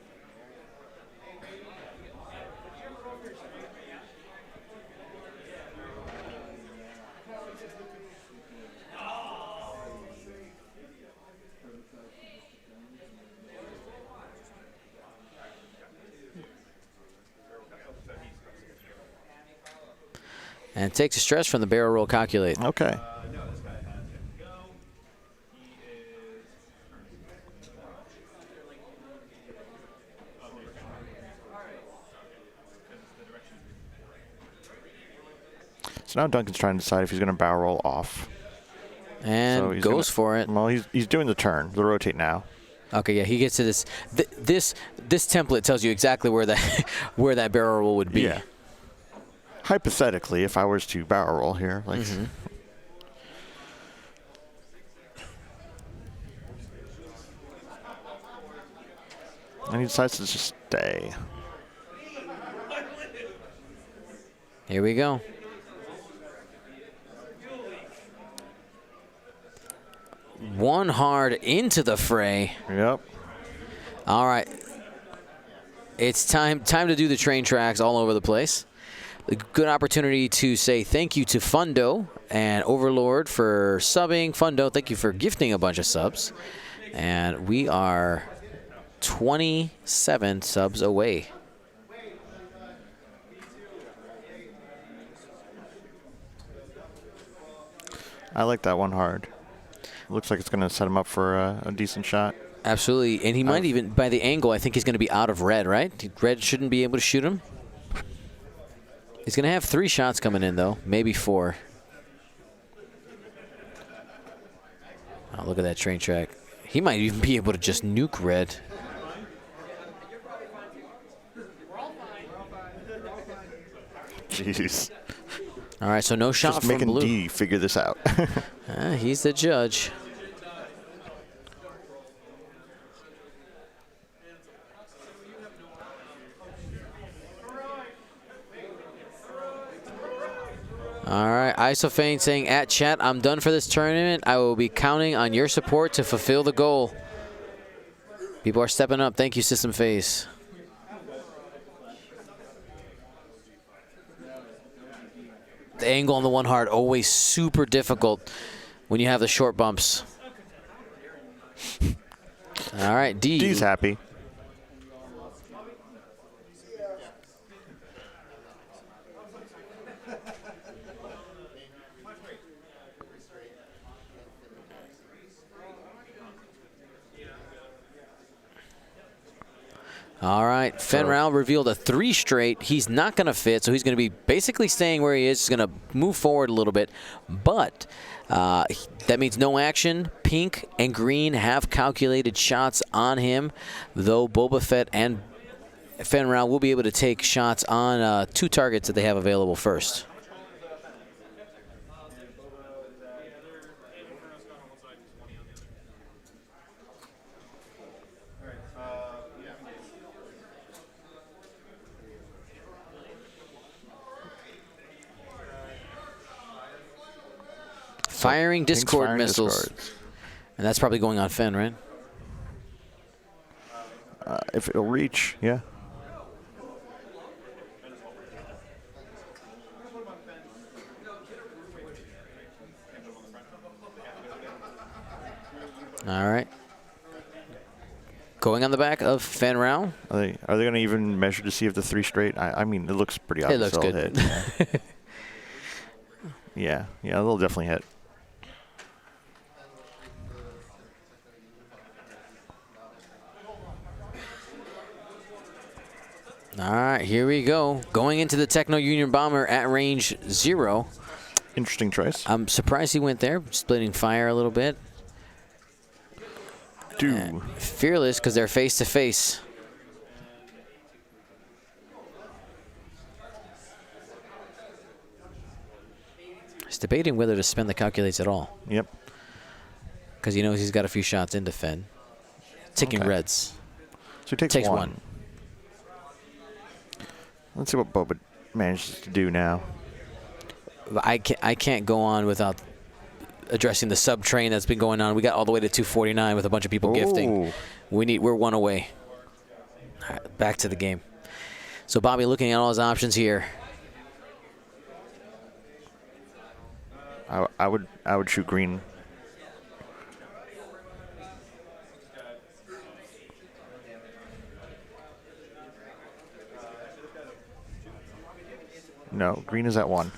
And takes a stress from the barrel roll calculate. Okay. So now Duncan's trying to decide if he's going to barrel roll off. And So goes for it. Well, he's doing the turn, the rotate now. Okay, yeah, he gets to this. This template tells you exactly where that where that barrel roll would be. Yeah. Hypothetically, if I was to barrel roll here, like. And he decides to just stay. Here we go. One hard into the fray. Yep. All right. It's time to do the train tracks all over the place. A good opportunity to say thank you to Fundo and Overlord for subbing. Fundo, thank you for gifting a bunch of subs. And we are 27 subs away. I like that one hard. Looks like it's going to set him up for a decent shot. Absolutely. And he might even, by the angle, I think he's going to be out of red, right? Red shouldn't be able to shoot him. He's going to have 3 shots coming in, though. Maybe 4. Oh, look at that train track. He might even be able to just nuke red. Jeez. All right, so no shot Just from making blue. D figure this out. He's the judge. All right, Isofane saying at chat, I'm done for this tournament. I will be counting on your support to fulfill the goal. People are stepping up. Thank you, System Phase. The angle on the one hard, always super difficult when you have the short bumps. All right, D. D's happy. All right, Fenral revealed a 3 straight. He's not going to fit, so he's going to be basically staying where he is. He's going to move forward a little bit, but that means no action. Pink and green have calculated shots on him, though Boba Fett and Fenral will be able to take shots on 2 targets that they have available first. Firing Discord missiles. And that's probably going on Fen, right? If it'll reach, yeah. All right. Going on the back of Fenral. Are they going to even measure to see if the 3 straight? I mean, it looks pretty obvious. It looks good. Hit. Yeah, they'll definitely hit. All right, here we go. Going into the Techno Union Bomber at range 0. Interesting choice. I'm surprised he went there, splitting fire a little bit. Fearless, because they're face to face. He's debating whether to spend the calculates at all. Yep. Because he knows he's got a few shots in defend. Ticking reds. So he takes one. Let's see what Boba manages to do now. I can't go on without addressing the sub train that's been going on. We got all the way to 249 with a bunch of people gifting. We're one away. All right, back to the game. So Bobby looking at all his options here. I would shoot green. No, green is at 1.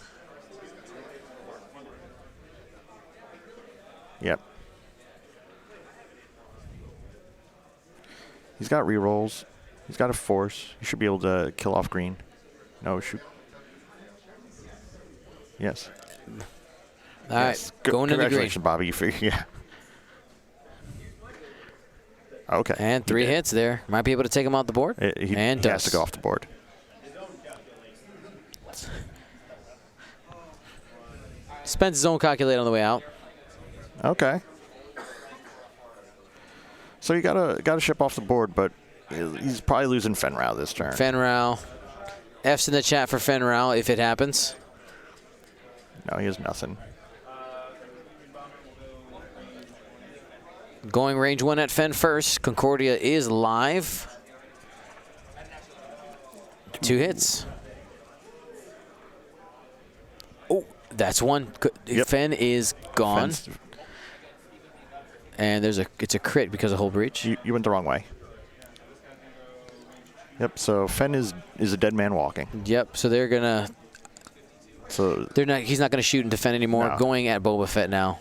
Yep. He's got rerolls. He's got a force. He should be able to kill off green. No, shoot. Yes. All right, going to the green. Congratulations, Bobby. You figure, yeah. Okay. And 3 hits there. Might be able to take him off the board. He has to go off the board. Spends his own calculator on the way out. Okay. So you gotta ship off the board, but he's probably losing Fenrau this turn. Fenrau. F's in the chat for Fenrau if it happens. No, he has nothing. Going range 1 at Fen first. Concordia is live. 2 hits. Oh, that's 1. Yep. Fen is gone. Fen's, and it's a crit because of hull breach. you went the wrong way. Yep. So Fen is a dead man walking. Yep. So they're gonna. So He's not gonna shoot into Fen anymore. No. Going at Boba Fett now.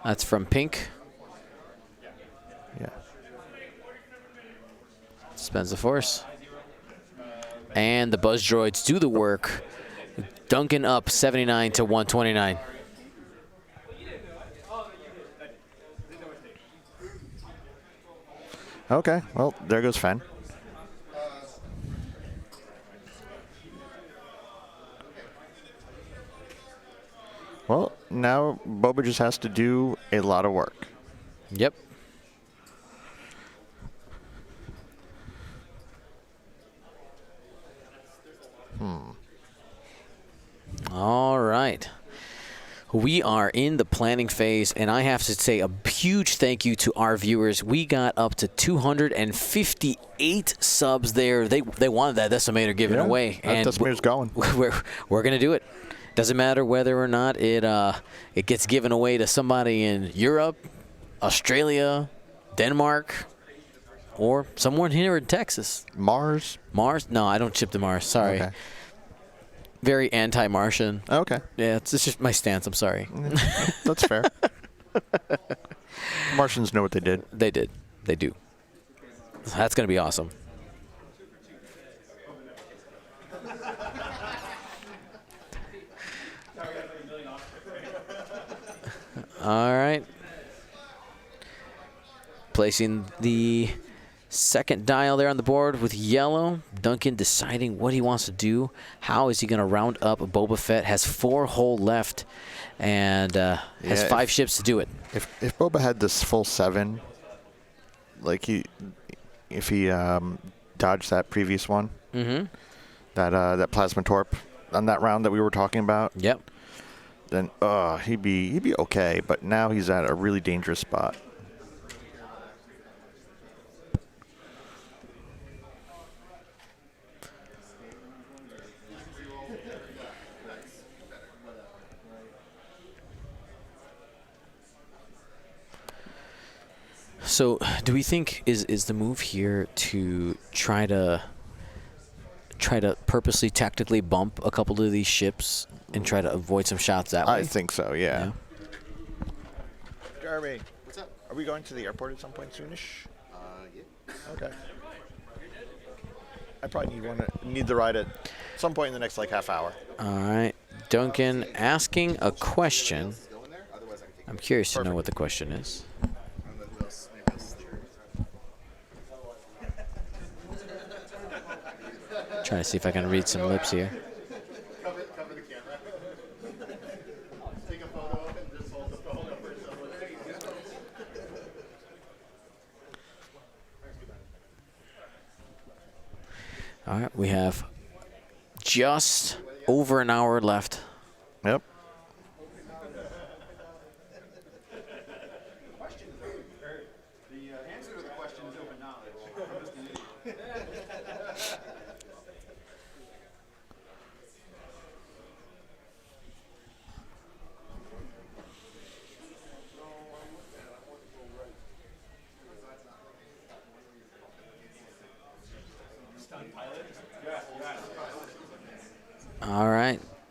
That's from Pink. Yeah. Spends the force. And the Buzz Droids do the work. Duncan up 79 to 129. Okay. Well, there goes Fen. Well, now Boba just has to do a lot of work. Yep. All right. We are in the planning phase, and I have to say a huge thank you to our viewers. We got up to 258 subs there. They wanted that decimator given away. That decimator's going. We're going to do it. Doesn't matter whether or not it gets given away to somebody in Europe, Australia, Denmark, or someone here in Texas. Mars? No, I don't ship to Mars. Sorry. Okay. Very anti-Martian. Okay. Yeah, it's just my stance. I'm sorry. That's fair. Martians know what they did. They did. They do. That's going to be awesome. All right. Placing the second dial there on the board with yellow. Duncan deciding what he wants to do. How is he going to round up Boba Fett? Has 4 hull left and has 5 ships to do it. If Boba had this full 7, like if he dodged that previous one, that plasma torp on that round that we were talking about, yep, then he'd be okay. But now he's at a really dangerous spot. So, do we think is the move here to try to purposely tactically bump a couple of these ships and try to avoid some shots that way? I think so. Yeah. Jeremy, what's up? Are we going to the airport at some point soonish? Yeah. Okay. I probably need the ride at some point in the next half hour. All right, Duncan asking a question. I'm curious to know what the question is. Trying to see if I can read some lips here. Cover the camera. Take a photo of it and just hold the phone over someone. All right, we have just over an hour left. Yep.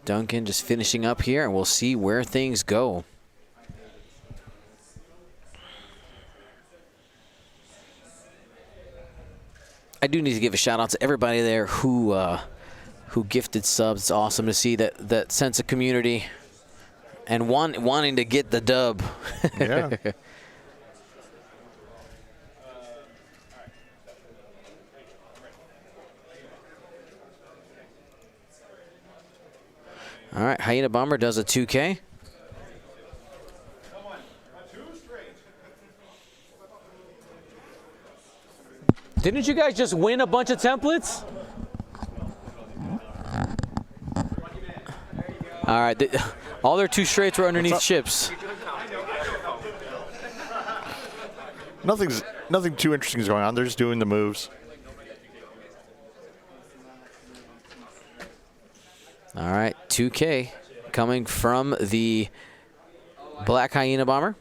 Duncan just finishing up here, and we'll see where things go. I do need to give a shout out to everybody there who gifted subs. It's awesome to see that sense of community and wanting to get the dub. Yeah. All right, Hyena Bomber does a 2K. Didn't you guys just win a bunch of templates? All right, all their 2 straights were underneath ships. Nothing too interesting is going on. They're just doing the moves. All right, 2K coming from the Black Hyena Bomber.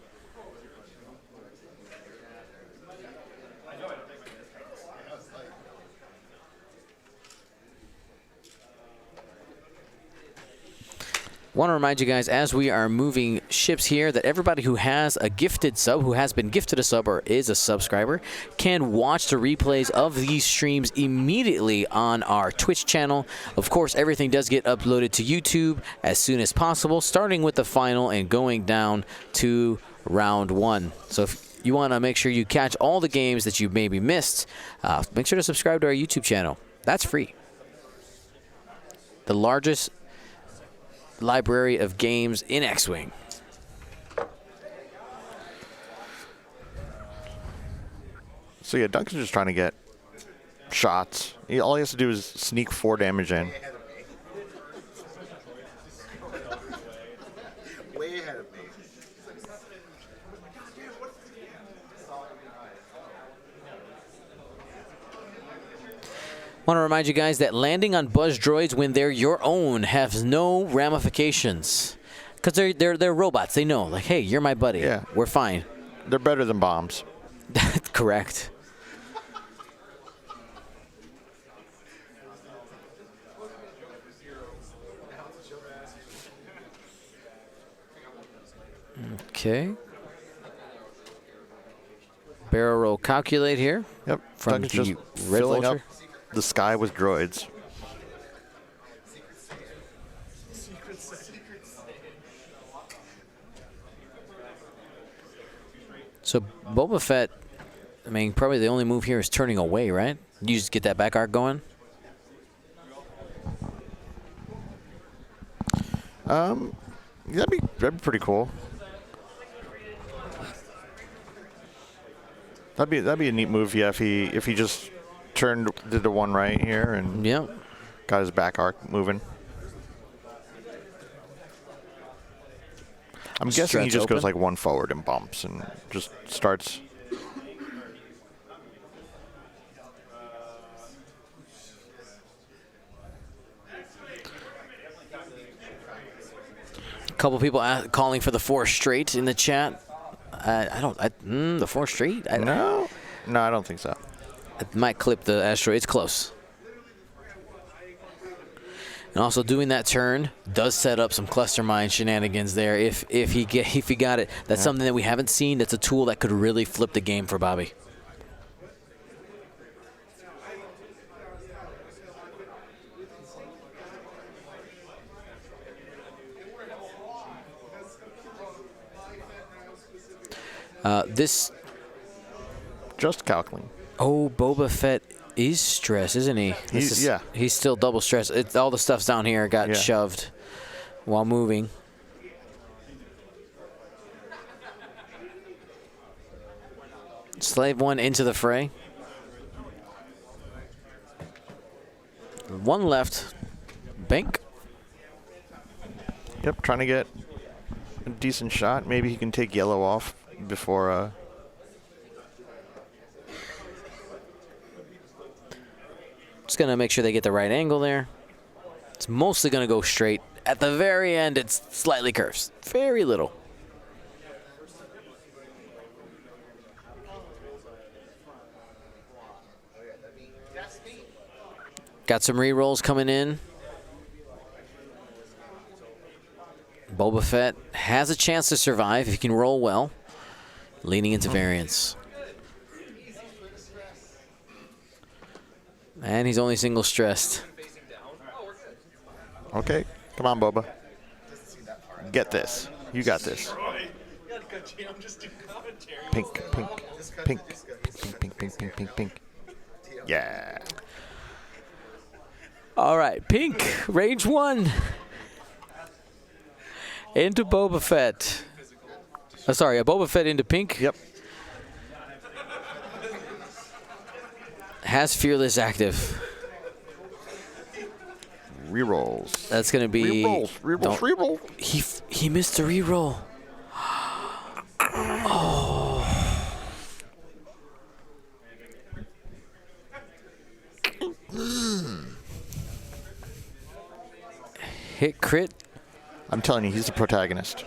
Want to remind you guys, as we are moving ships here, that everybody who has a gifted sub, who has been gifted a sub or is a subscriber, can watch the replays of these streams immediately on our Twitch channel. Of course, everything does get uploaded to YouTube as soon as possible, starting with the final and going down to round 1. So if you want to make sure you catch all the games that you maybe missed, make sure to subscribe to our YouTube channel. That's free. The largest library of games in X-Wing. So yeah, Duncan's just trying to get shots. All he has to do is sneak 4 damage in. Way ahead of me. Want to remind you guys that landing on buzz droids when they're your own has no ramifications, because they're robots. They know, like, hey, you're my buddy. Yeah. We're fine. They're better than bombs. That's correct. Okay. Barrel roll calculate here. Yep. From Duncan's the just Red filling Vulture. up the sky with droids. So Boba Fett, I mean, probably the only move here is turning away, right? You just get that back arc going. That'd be pretty cool. That'd be a neat move, yeah. If he just did the 1 right here and Yeah. got his back arc moving. I'm guessing he Struts just goes open. like 1 forward and bumps and just starts. A couple people calling for the 4 straight in the chat. The 4 straight? No, I don't think so. It might clip the asteroid. It's close. And also doing that turn does set up some cluster mine shenanigans there. If he got it, that's something that we haven't seen. That's a tool that could really flip the game for Bobby. This. Just calculating. Oh, Boba Fett is stressed, isn't he? Yeah. He's still double stressed. All the stuff's down here got shoved while moving. Slave 1 into the fray. 1 left. Bank. Yep, trying to get a decent shot. Maybe he can take yellow off before. Just going to make sure they get the right angle there. It's mostly going to go straight. At the very end, it's slightly curves. Very little. Got some re-rolls coming in. Boba Fett has a chance to survive if he can roll well. Leaning into variance. And he's only single stressed. Okay, come on, Boba. Get this. You got this. Pink, pink, pink, pink, pink, pink, pink, pink, pink. Yeah. All right, pink, range 1. Into Boba Fett. Sorry, a Boba Fett into pink. Yep. Has Fearless active. Rerolls. That's going to be... Rerolls, rerolls, don't- reroll. He missed a reroll. Hit crit. I'm telling you, he's the protagonist.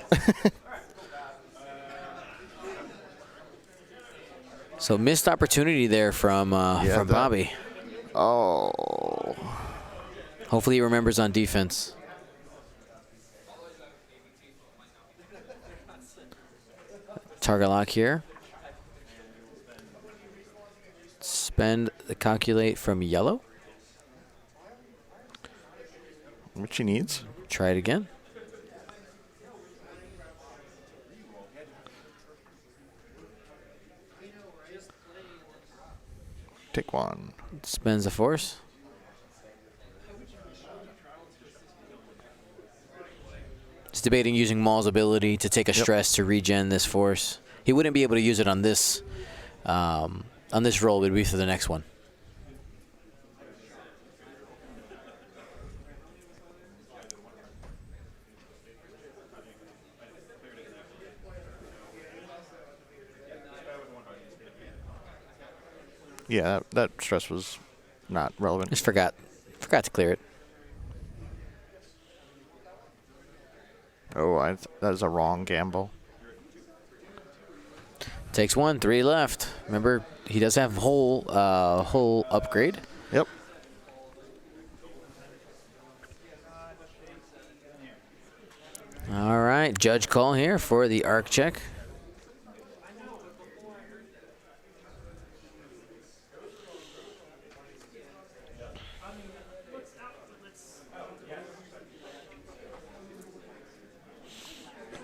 So missed opportunity there from that- Bobby. Oh. Hopefully he remembers on defense. Target lock here. Spend the calculate from yellow. Which he needs. Try it again. Take one. Spends the force. He's debating using Maul's ability to take a stress to regen this force. He wouldn't be able to use it on this roll, but it'd be for the next one. Yeah, that stress was not relevant. Just forgot to clear it. Oh, that is a wrong gamble. Takes 1, 3 left. Remember, he does have whole upgrade. Yep. All right, judge call here for the arc check.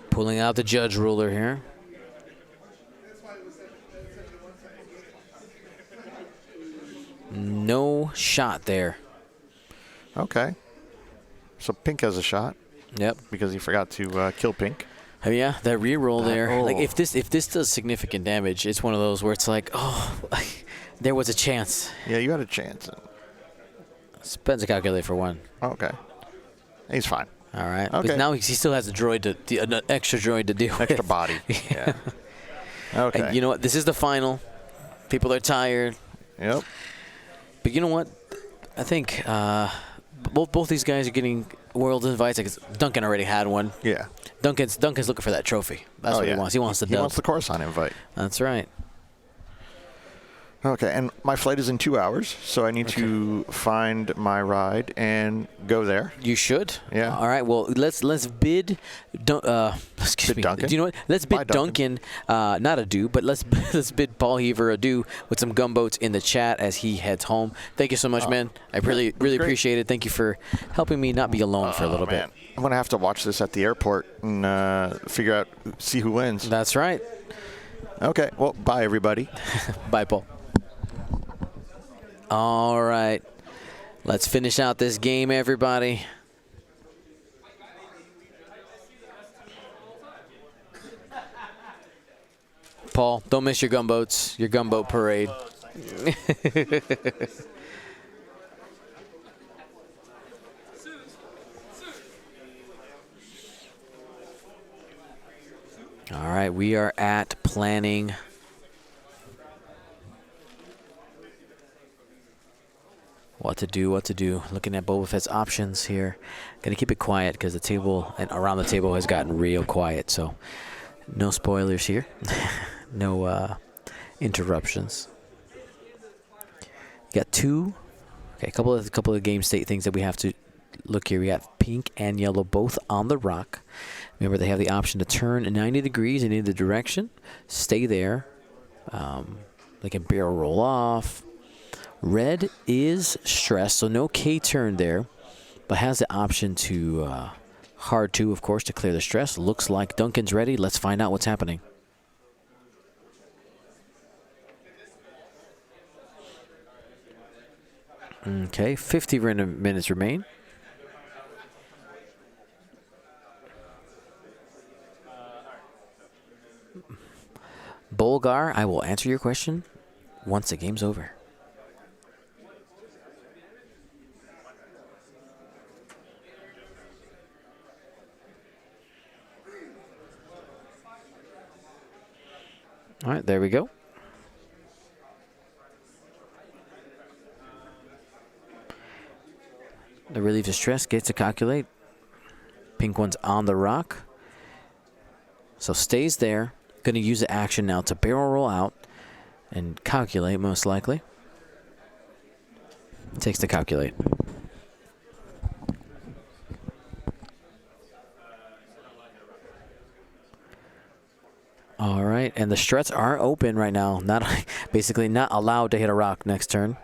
Pulling out the judge ruler here. No shot there. Okay. So Pink has a shot Yep. because he forgot to kill Pink. Oh, yeah, that reroll there. oh. Like if this does significant damage, it's one of those where it's like, oh, there was a chance. Yeah, you had a chance. Spends a calculate for 1. Okay. He's fine. All right. Okay. But now he still has a droid an extra droid to deal with. Extra body. Yeah. Okay. And you know what? This is the final. People are tired. Yep. But you know what? I think both these guys are getting world invites. Like Duncan already had one. Yeah. Duncan's looking for that trophy. That's what he wants. He wants the He dub. wants the Coruscant invite. That's right. Okay, and my flight is in 2 hours, so I need to find my ride and go there. You should. Yeah. All right. Well, let's bid. Excuse Bid me. Duncan? Do you know what? Let's bid Bye, Duncan. not adieu, but let's bid Paul Heaver adieu with some gumboats in the chat as he heads home. Thank you so much, man. I really great. appreciate it. Thank you for helping me not be alone for a little Man, bit. I'm gonna have to watch this at the airport and see who wins. That's right. Okay. Well, bye everybody. Bye, Paul. All right. Let's finish out this game, everybody. Paul, don't miss your gumboats, your gumboat parade. All right, we are at planning. What to do, Looking at Boba Fett's options here. Gonna keep it quiet because the table and around the table has gotten real quiet, so no spoilers here. No interruptions. Got two. Okay, a couple of game state things that we have to look here. We got pink and yellow both on the rock. Remember, they have the option to turn 90 degrees in either direction. Stay there. They can barrel roll off. Red is stressed, so no K-turn there, but has the option to hard 2, of course, to clear the stress. Looks like Duncan's ready. Let's find out what's happening. Okay, 50 minutes remain. Bolgar, I will answer your question once the game's over. All right, there we go. The relief of stress gets to calculate. Pink one's on the rock. So stays there. Going to use the action now to barrel roll out and calculate, most likely. Takes to calculate. All right, and the struts are open right now. Not basically not allowed to hit a rock next turn.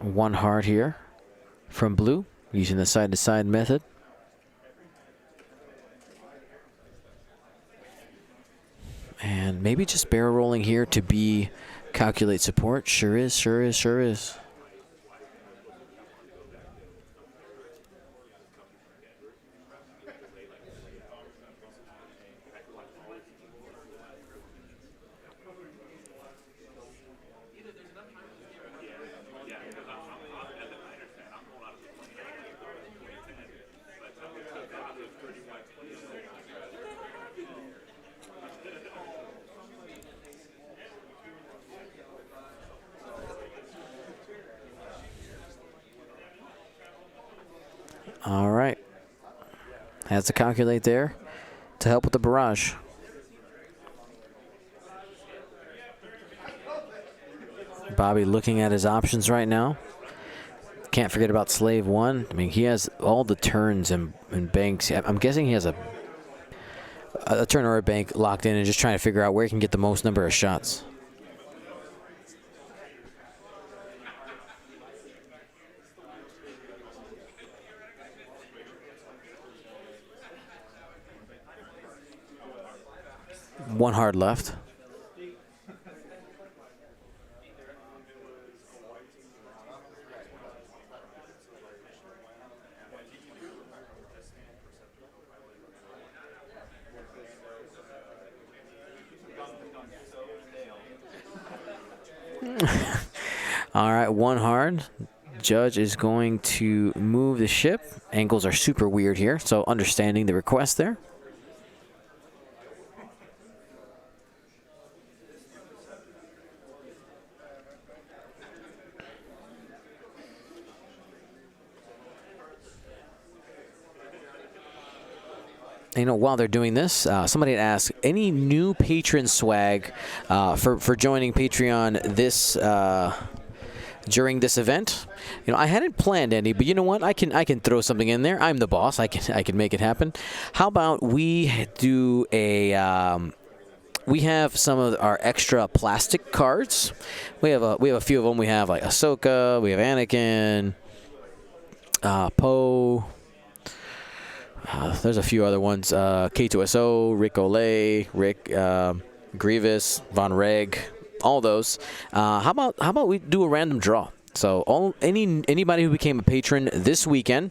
One hard here from blue, using the side-to-side method. And maybe just barrel rolling here to be calculate support. Sure is, sure is, sure is. All right. Has to calculate there to help with the barrage. Bobby looking at his options right now. Can't forget about Slave 1. I mean, he has all the turns and banks. I'm guessing he has a turn or a bank locked in and just trying to figure out where he can get the most number of shots. One hard left. All right, one hard. Judge is going to move the ship. Angles are super weird here, so understanding the request there. You know, while they're doing this, somebody had asked, any new patron swag for joining Patreon this during this event? You know, I hadn't planned any, but you know what? I can throw something in there. I'm the boss. I can make it happen. How about we do a we have some of our extra plastic cards. We have a few of them. We have like Ahsoka. We have Anakin, Poe. There's a few other ones. K2SO, Rick Olay, Rick Grievous, Von Reg, all those. How about we do a random draw? So anybody who became a patron this weekend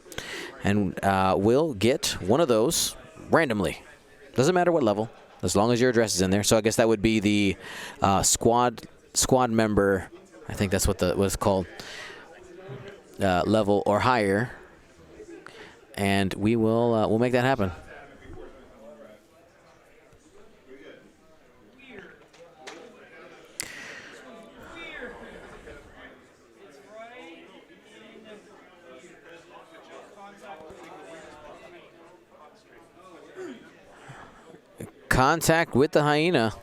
and will get one of those randomly. Doesn't matter what level, as long as your address is in there. So I guess that would be the squad member. I think that's what it's called. Level or higher. And we'll make that happen. Contact with the hyena.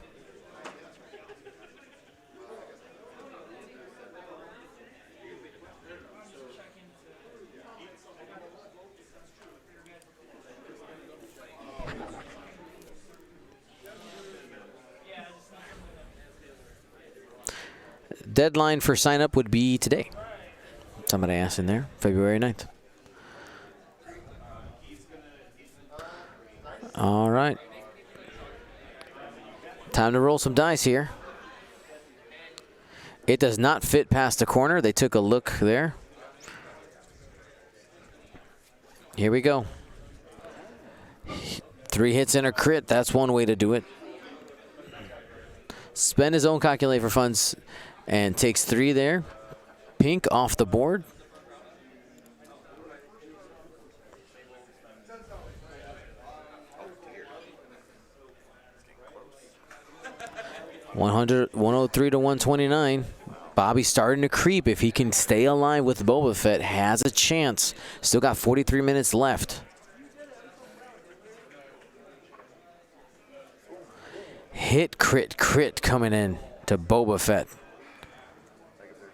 deadline for sign up would be today. Somebody asked in there, February 9th. All right. Time to roll some dice here. It does not fit past the corner. They took a look there. Here we go. 3 hits and a crit. That's one way to do it. Spend his own calculate for funds and takes 3 there. Pink off the board. $103 to 129. Bobby's starting to creep. If he can stay alive with Boba Fett, has a chance. Still got 43 minutes left. Hit, crit, crit coming in to Boba Fett.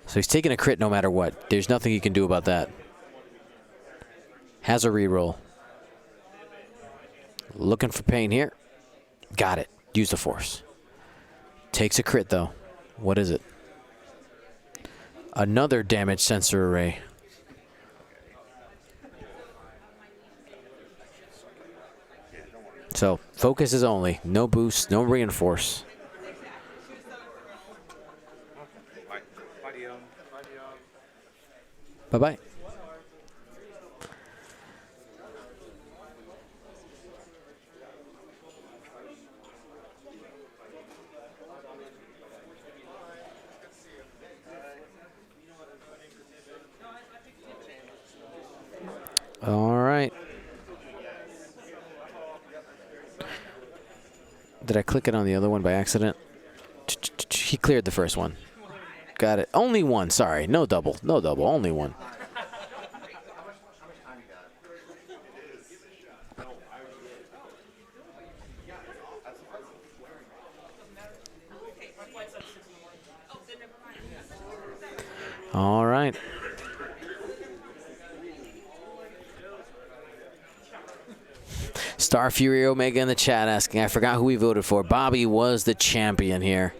So he's taking a crit no matter what. There's nothing he can do about that. Has a reroll. Looking for pain here. Got it. Use the force. Takes a crit though. What is it? Another damage sensor array. So focus is only. No boost, no reinforce. Bye-bye. All right. Did I click it on the other one by accident? He cleared the first one. Got it. Only one. Sorry. No double. No double. Only one. All right. Star Fury Omega in the chat asking, I forgot who we voted for. Bobby was the champion here.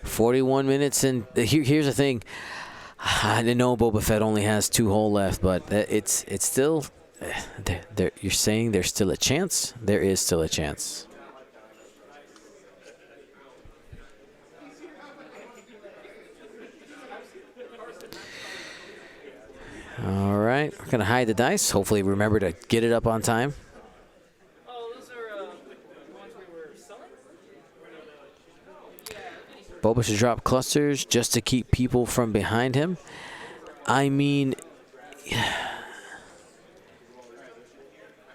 41 minutes, and here's the thing. I didn't know Boba Fett only has 2 hole left, but it's still, you're saying there's still a chance? There is still a chance. All right, we're going to hide the dice. Hopefully remember to get it up on time. Oh, those are the ones we were selling? Boba should drop clusters just to keep people from behind him. I mean,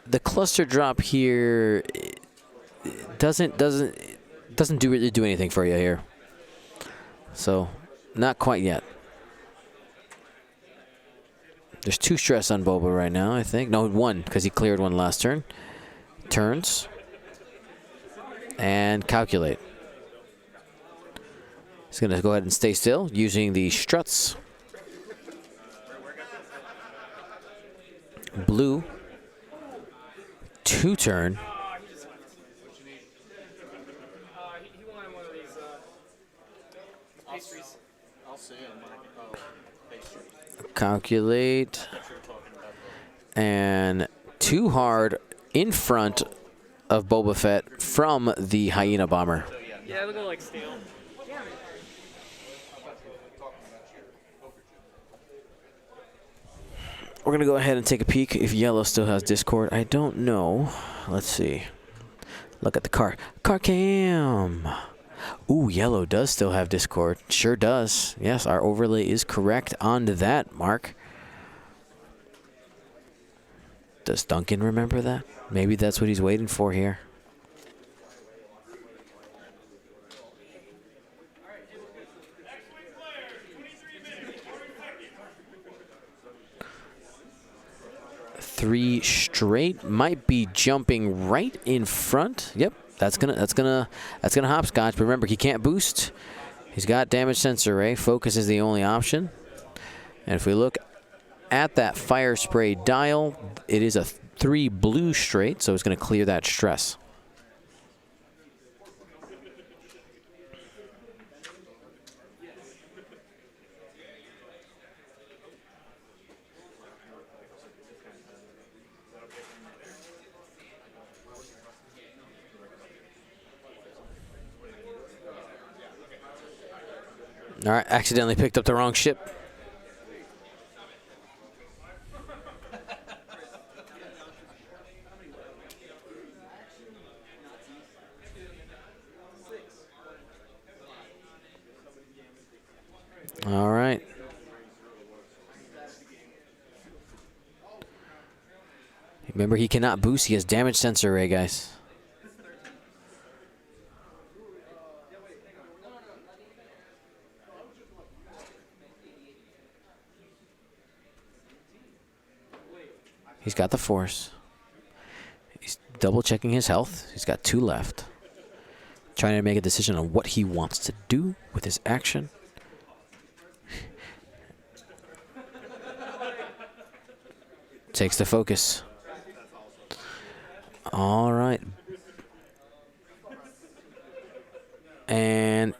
the cluster drop here doesn't really do anything for you here. So, not quite yet. There's 2 stress on Boba right now, I think. No, 1, because he cleared 1 last turn. Turns. And calculate. He's going to go ahead and stay still using the struts. Blue. 2 turn. He wanted one of these pastries. I'll see him. Calculate. And 2 hard in front of Boba Fett from the Hyena Bomber. Yeah, they'll go like steel. We're going to go ahead and take a peek if Yellow still has Discord. I don't know. Let's see. Look at the car. Car cam. Ooh, Yellow does still have Discord. Sure does. Yes, our overlay is correct on that, Mark. Does Duncan remember that? Maybe that's what he's waiting for here. Three straight might be jumping right in front. Yep, that's gonna hopscotch. But remember, he can't boost. He's got damage sensor array. Focus is the only option. And if we look at that fire spray dial, it is a 3 blue straight, so it's gonna clear that stress. All right, accidentally picked up the wrong ship. All right. Remember, he cannot boost. He has damage sensor array, guys. He's got the force. He's double checking his health. He's got 2 left. Trying to make a decision on what he wants to do with his action. Takes the focus. All right. And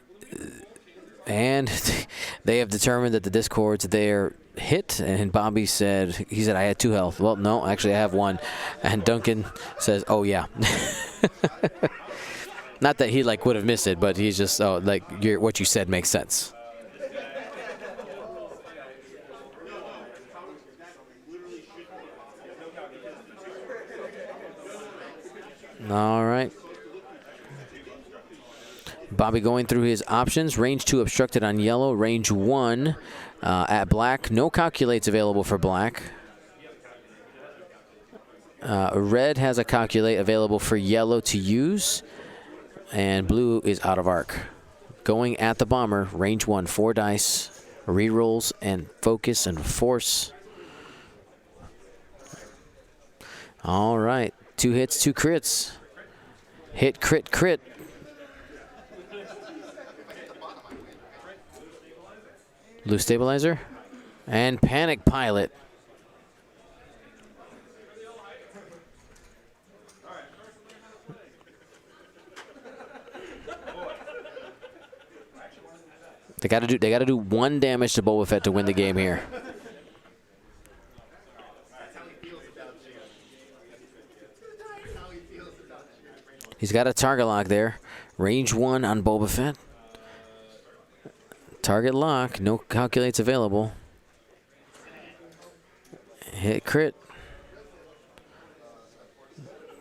they have determined that the discords they're hit, and Bobby said, he said, I had 2 health. Well, no, actually I have 1. And Duncan says, oh yeah. Not that he like would have missed it, but he's just, oh, like what you said makes sense. All right. Bobby going through his options. Range 2 obstructed on yellow. Range 1 at black. No calculates available for black. Red has a calculate available for yellow to use. And blue is out of arc. Going at the bomber. Range 1, 4 dice. Rerolls and focus and force. All right. 2 hits, 2 crits. Hit, crit, crit. Loose stabilizer. And panic pilot. They gotta do 1 damage to Boba Fett to win the game here. He's got a target lock there. Range 1 on Boba Fett. Target lock. No calculates available. Hit crit.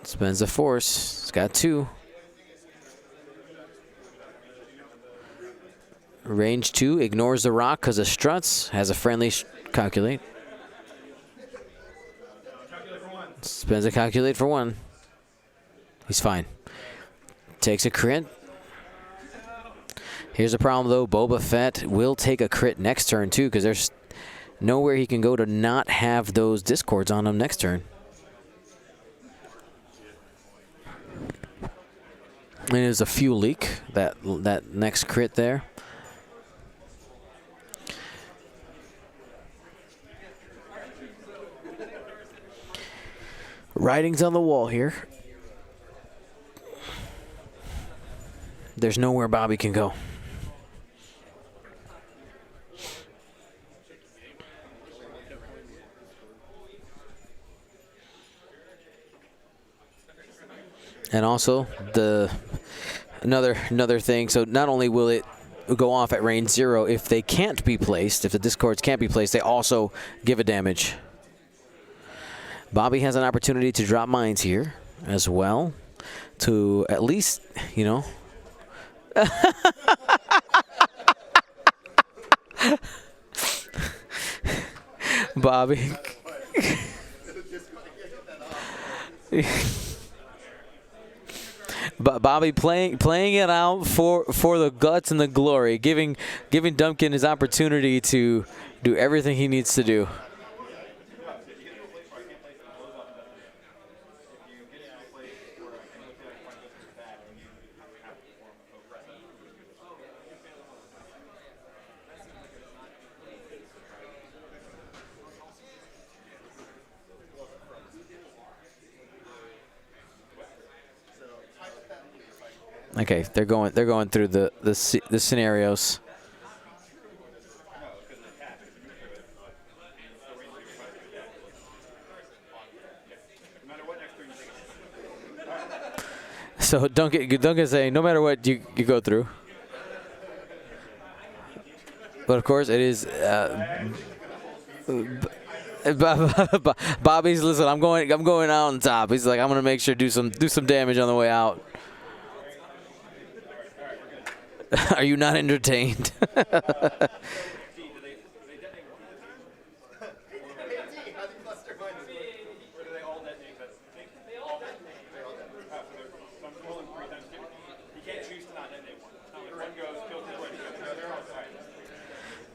Spends the force. It's got 2. Range 2. Ignores the rock because of struts. Has a friendly calculate. Spends a calculate for 1. He's fine. Takes a crit. Here's the problem, though. Boba Fett will take a crit next turn, too, because there's nowhere he can go to not have those discords on him next turn. And there's a fuel leak, that next crit there. Writing's on the wall here. There's nowhere Bobby can go. And also another thing. So not only will it go off at range 0, if they can't be placed, if the discords can't be placed, they also give a damage. Bobby has an opportunity to drop mines here as well, to at least, you know. Bobby. But Bobby playing it out for the guts and the glory, giving Duncan his opportunity to do everything he needs to do. Okay, they're going through the scenarios. So Duncan saying no matter what you go through. But of course, it is. Bobby's listen. I'm going out on top. He's like, I'm gonna make sure do some damage on the way out. Are you not entertained?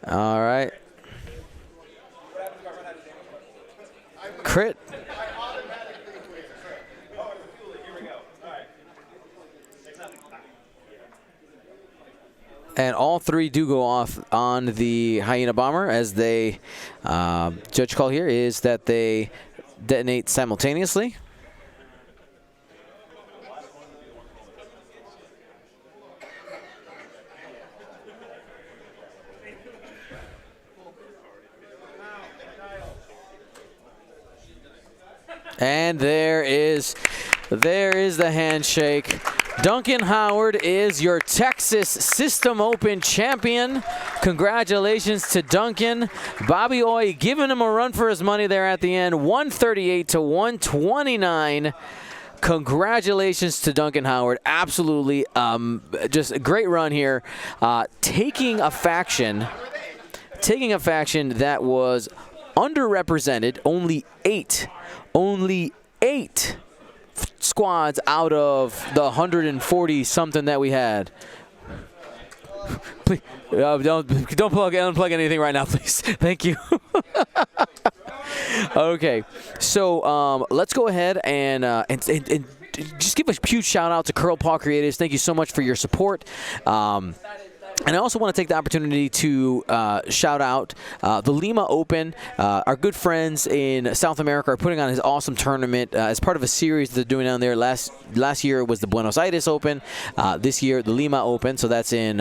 All right. Crit. And all three do go off on the Hyena Bomber, as they, judge call here is that they detonate simultaneously. And there is the handshake. Duncan Howard is your Texas System Open champion. Congratulations to Duncan. Bobby Oye giving him a run for his money there at the end, 138 to 129. Congratulations to Duncan Howard. Absolutely, just a great run here. Taking a faction that was underrepresented, only eight squads out of the 140 something that we had. Please, don't unplug anything right now, please. Thank you. Okay, so let's go ahead and just give a huge shout out to Curl Paw Creatives. Thank you so much for your support. And I also want to take the opportunity to shout out the Lima Open. Our good friends in South America are putting on his awesome tournament as part of a series they're doing down there. Last year was the Buenos Aires Open. This year, the Lima Open. So that's in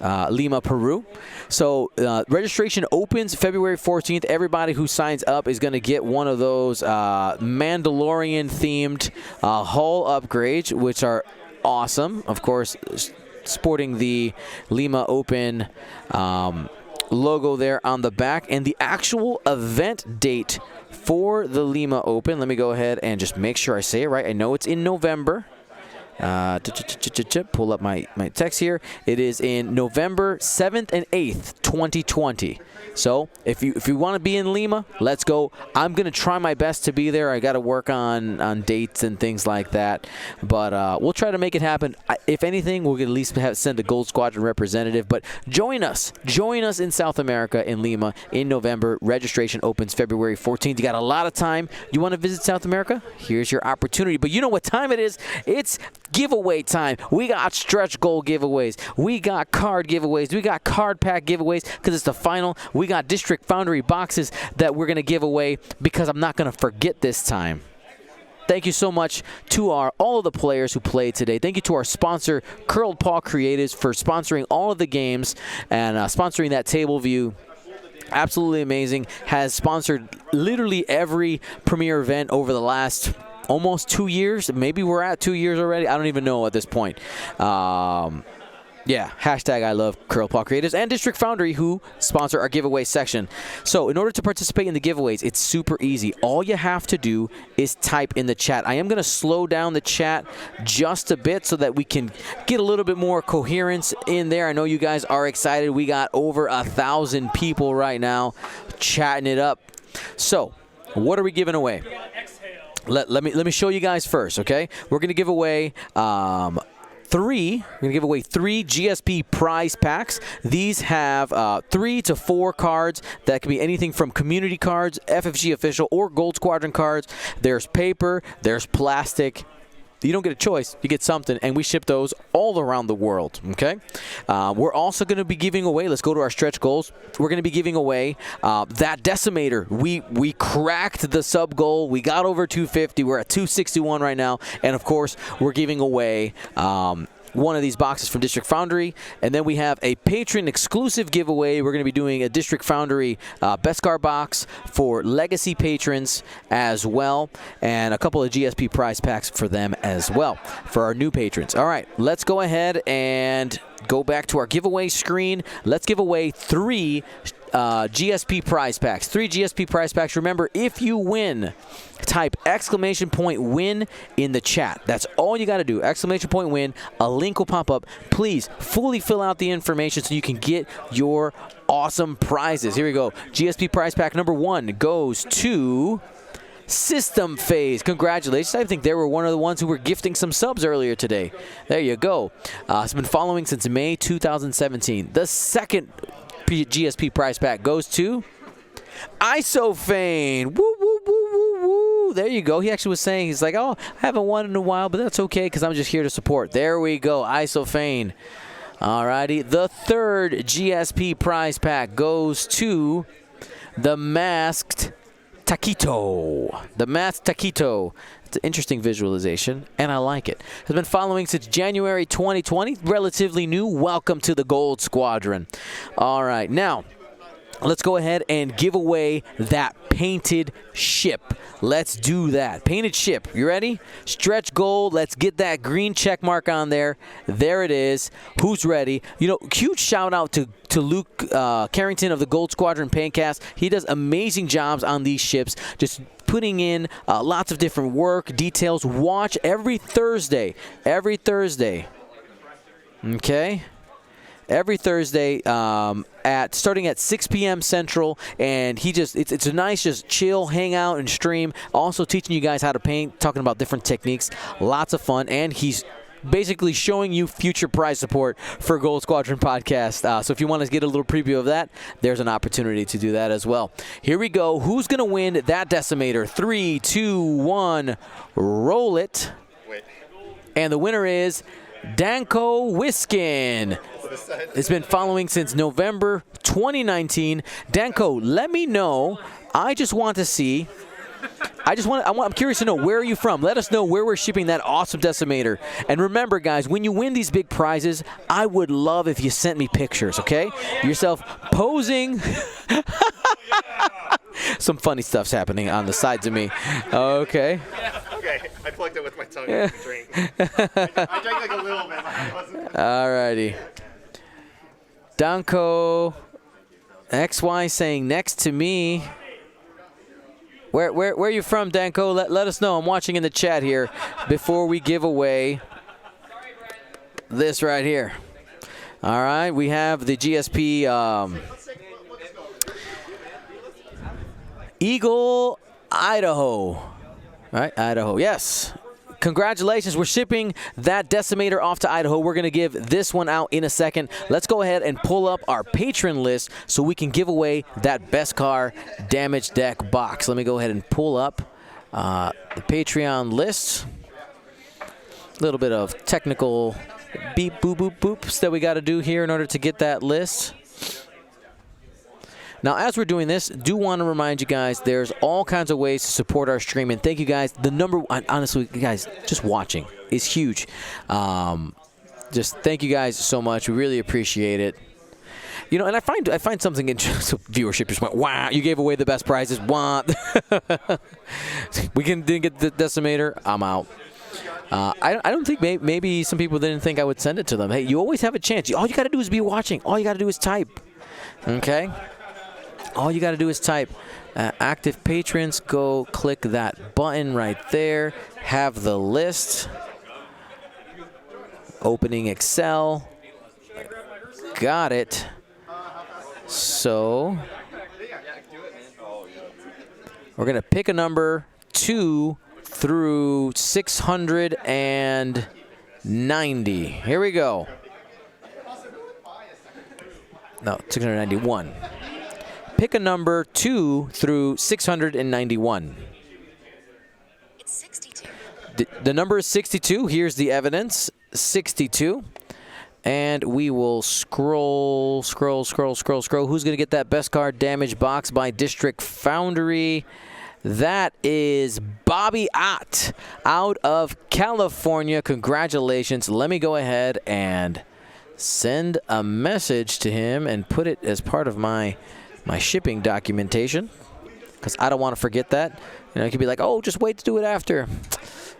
Lima, Peru. So registration opens February 14th. Everybody who signs up is going to get one of those Mandalorian-themed hull upgrades, which are awesome. Of course, sporting the Lima Open logo there on the back. And the actual event date for the Lima Open, let me go ahead and just make sure I say it right. I know it's in November. Pull up my text here. It is in November 7th and 8th, 2020. So if you want to be in Lima, let's go. I'm going to try my best to be there. I got to work on dates and things like that. But we'll try to make it happen. If anything, we'll at least send a Gold Squadron representative. But join us. Join us in South America, in Lima, in November. Registration opens February 14th. You got a lot of time. You want to visit South America? Here's your opportunity. But you know what time it is? It's giveaway time. We got stretch goal giveaways. We got card giveaways. We got card pack giveaways because it's the final. We got District Foundry boxes that we're going to give away because I'm not going to forget this time. Thank you so much to all of the players who played today. Thank you to our sponsor, Curled Paw Creatives, for sponsoring all of the games and sponsoring that table view. Absolutely amazing. Has sponsored literally every premier event over the last almost 2 years. Maybe we're at 2 years already. I don't even know at this point. Yeah, hashtag I love Curl Paw Creatives and District Foundry, who sponsor our giveaway section. So in order to participate in the giveaways, it's super easy. All you have to do is type in the chat. I am going to slow down the chat just a bit so that we can get a little bit more coherence in there. I know you guys are excited. We got over 1,000 people right now chatting it up. So what are we giving away? Let me show you guys first, okay? We're going to give away three GSP prize packs. These have 3 to 4 cards that can be anything from community cards, FFG official, or Gold Squadron cards. There's paper, there's plastic. You don't get a choice. You get something, and we ship those all around the world, okay? We're also going to be giving away, let's go to our stretch goals. We're going to be giving away that Decimator. We cracked the sub goal. We got over 250. We're at 261 right now. And, of course, we're giving away one of these boxes from District Foundry. And then we have a patron exclusive giveaway. We're going to be doing a District Foundry Beskar box for legacy patrons as well, and a couple of GSP prize packs for them as well for our new patrons. All right, let's go ahead and go back to our giveaway screen. Let's give away 3 GSP prize packs. 3 GSP prize packs. Remember, if you win, type !win in the chat. That's all you got to do. !win. A link will pop up. Please fully fill out the information so you can get your awesome prizes. Here we go. GSP prize pack number 1 goes to System Phase. Congratulations. I think they were one of the ones who were gifting some subs earlier today. There you go. It's been following since May 2017. The second GSP prize pack goes to Isophane. Woo, woo, woo, woo, woo. There you go. He actually was saying, he's like, oh, I haven't won in a while, but that's okay because I'm just here to support. There we go. Isophane. Alrighty. The third GSP prize pack goes to the Masked Taquito. The Masked Taquito. It's an interesting visualization, and I like it. Has been following since January 2020. Relatively new. Welcome to the Gold Squadron. All right, now let's go ahead and give away that painted ship. Let's do that. Painted ship. You ready? Stretch gold. Let's get that green check mark on there. There it is. Who's ready? You know, huge shout out to Luke Carrington of the Gold Squadron Paintcast. He does amazing jobs on these ships. Just putting in lots of different work, details. Watch every Thursday. Every Thursday. Okay? Every Thursday starting at 6 p.m. Central, and it's a nice just chill, hang out, and stream. Also teaching you guys how to paint, talking about different techniques. Lots of fun, and he's basically showing you future prize support for Gold Squadron Podcast. So if you want to get a little preview of that, there's an opportunity to do that as well. Here we go. Who's going to win that Decimator? 3, 2, 1, roll it. Wait. And the winner is Danko Wiskin. It's been following since November 2019. Danko, let me know. I just want to see. I'm curious to know, where are you from? Let us know where we're shipping that awesome Decimator. And remember, guys, when you win these big prizes, I would love if you sent me pictures, okay? Yourself posing. Some funny stuff's happening on the sides of me. Okay. Okay, I plugged it with my tongue into the drink. I drank like a little bit. Like it wasn't. Alrighty. Danko XY saying next to me. Where are you from, Danko? Let us know. I'm watching in the chat here before we give away this right here. All right, we have the GSP Eagle, Idaho. All right, Idaho. Yes. Congratulations. We're shipping that Decimator off to Idaho. We're going to give this one out in a second. Let's go ahead and pull up our patron list so we can give away that Beskar Damage Deck box. Let me go ahead and pull up the Patreon list. A little bit of technical beep, boop, boop, boops that we got to do here in order to get that list. Now, as we're doing this, do want to remind you guys, there's all kinds of ways to support our stream. And thank you guys. The number, honestly, guys, just watching is huge. Just thank you guys so much. We really appreciate it. You know, and I find something interesting. Viewership just went, wow, you gave away the best prizes. Wow. Didn't get the Decimator. I'm out. I don't think maybe some people didn't think I would send it to them. Hey, you always have a chance. All you got to do is be watching. All you got to do is type. Okay? All you got to do is type active patrons. Go click that button right there. Have the list. Opening Excel. Got it. So we're going to pick a number 2 through 690. Here we go. No, 691. Pick a number 2 through 691. It's 62. The number is 62. Here's the evidence. 62. And we will scroll. Who's going to get that Beskar Damage box by District Foundry? That is Bobby Ott out of California. Congratulations. Let me go ahead and send a message to him and put it as part of my shipping documentation, because I don't want to forget that. You could be like, oh, just wait to do it after.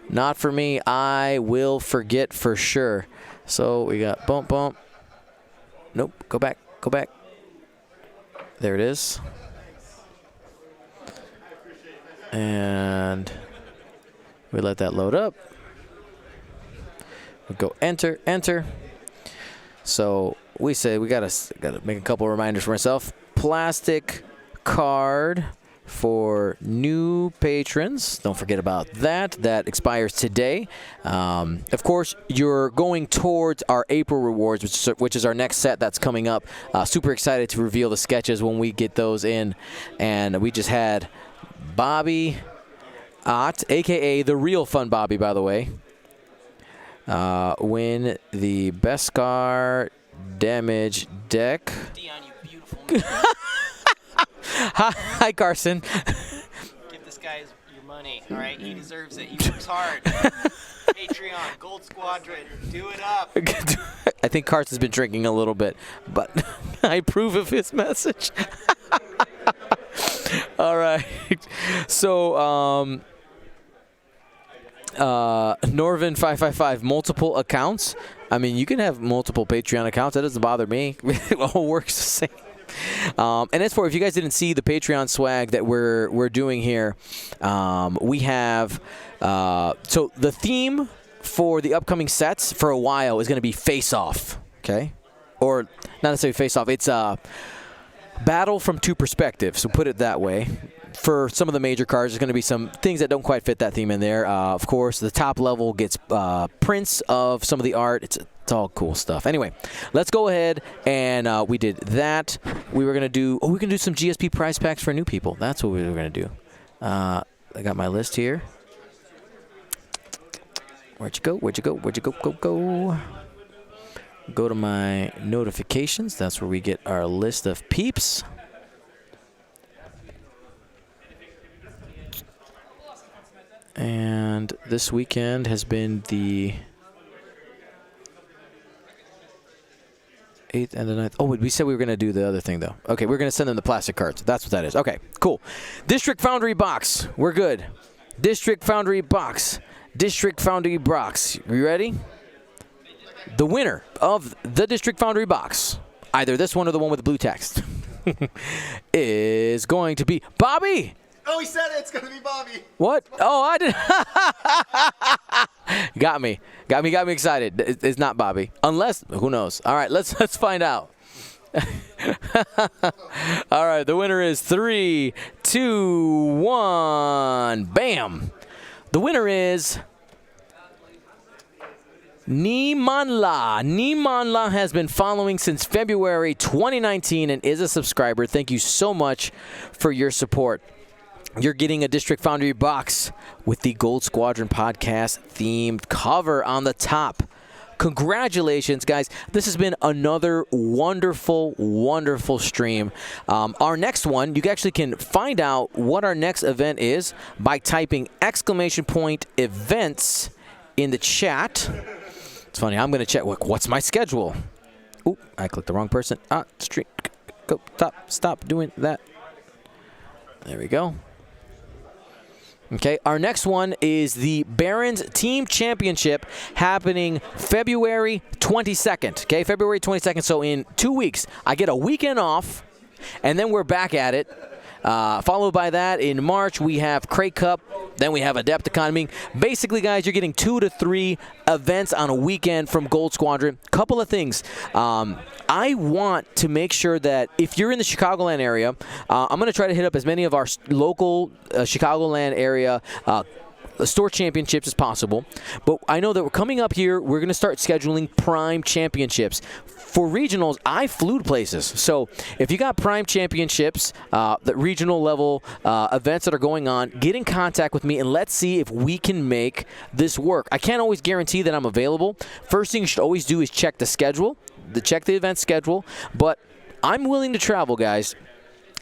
Not for me. I will forget for sure. So we got bump, bump. Nope. Go back. Go back. There it is. And we let that load up. We go enter, enter. So we say we gotta make a couple of reminders for myself. Plastic card for new patrons. Don't forget about that. That expires today. Of course, you're going towards our April rewards, which is our next set that's coming up. Super excited to reveal the sketches when we get those in. And we just had Bobby Ott, a.k.a. the real Fun Bobby, by the way, win the Beskar Damage deck. Dion, you beautiful. Hi, Carson. Give this guy your money, all right? He deserves it. He works hard. Patreon, Gold Squadron, do it up. I think Carson's been drinking a little bit, but I approve of his message. All right. So, Norvin555, multiple accounts. I mean, you can have multiple Patreon accounts. That doesn't bother me. It all works the same. And as for, if you guys didn't see the Patreon swag that we're doing here, we have so the theme for the upcoming sets for a while is going to be Face Off, okay? Or not necessarily Face Off. It's battle from two perspectives, so put it that way. For some of the major cards, there's going to be some things that don't quite fit that theme in there. Of course, the top level gets prints of some of the art. It's all cool stuff. Anyway, let's go ahead and we did that. We were going to do, we can do some GSP prize packs for new people. That's what we were going to do. I got my list here. Where'd you go? Where'd you go? Where'd you go? Go. Go to my notifications. That's where we get our list of peeps. And this weekend has been the 8th and the 9th. Oh, we said we were going to do the other thing, though. Okay, we're going to send them the plastic cards. That's what that is. Okay, cool. District Foundry box. We're good. District Foundry box. District Foundry box. You ready? The winner of the District Foundry box, either this one or the one with the blue text, is going to be Bobby. Oh, he said it's going to be Bobby. What? Oh, I did. Got me excited. It's not Bobby. Unless, who knows? All right, let's find out. All right, the winner is 3, 2, 1. Bam. The winner is Nimanla. Nimanla has been following since February 2019 and is a subscriber. Thank you so much for your support. You're getting a District Foundry box with the Gold Squadron podcast themed cover on the top. Congratulations, guys. This has been another wonderful, wonderful stream. Our next one, you actually can find out what our next event is by typing !events in the chat. It's funny. I'm going to check. What's my schedule? Oop, I clicked the wrong person. Stream. Go. Stop doing that. There we go. Okay, our next one is the Barons Team Championship happening February 22nd. Okay, February 22nd. So in 2 weeks, I get a weekend off, and then we're back at it. Followed by that, in March, we have Crate Cup. Then we have Adepticon. I mean, basically, guys, you're getting 2 to 3 events on a weekend from Gold Squadron. Couple of things. I want to make sure that if you're in the Chicagoland area, I'm going to try to hit up as many of our local Chicagoland area store championships as possible. But I know that we're coming up here, we're going to start scheduling prime championships. For regionals, I flew to places. So if you got prime championships, the regional level events that are going on, get in contact with me and let's see if we can make this work. I can't always guarantee that I'm available. First thing you should always do is check the schedule, check the event schedule. But I'm willing to travel, guys.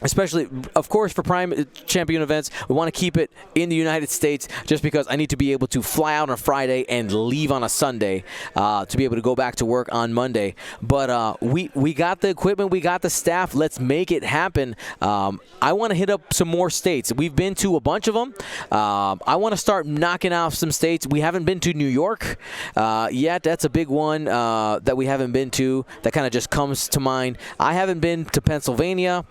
especially, of course, for Prime Champion events, we want to keep it in the United States just because I need to be able to fly out on a Friday and leave on a Sunday to be able to go back to work on Monday. But we got the equipment, we got the staff. Let's make it happen. I want to hit up some more states. We've been to a bunch of them. I want to start knocking off some states. We haven't been to New York yet. That's a big one that we haven't been to that kind of just comes to mind. I haven't been to Pennsylvania.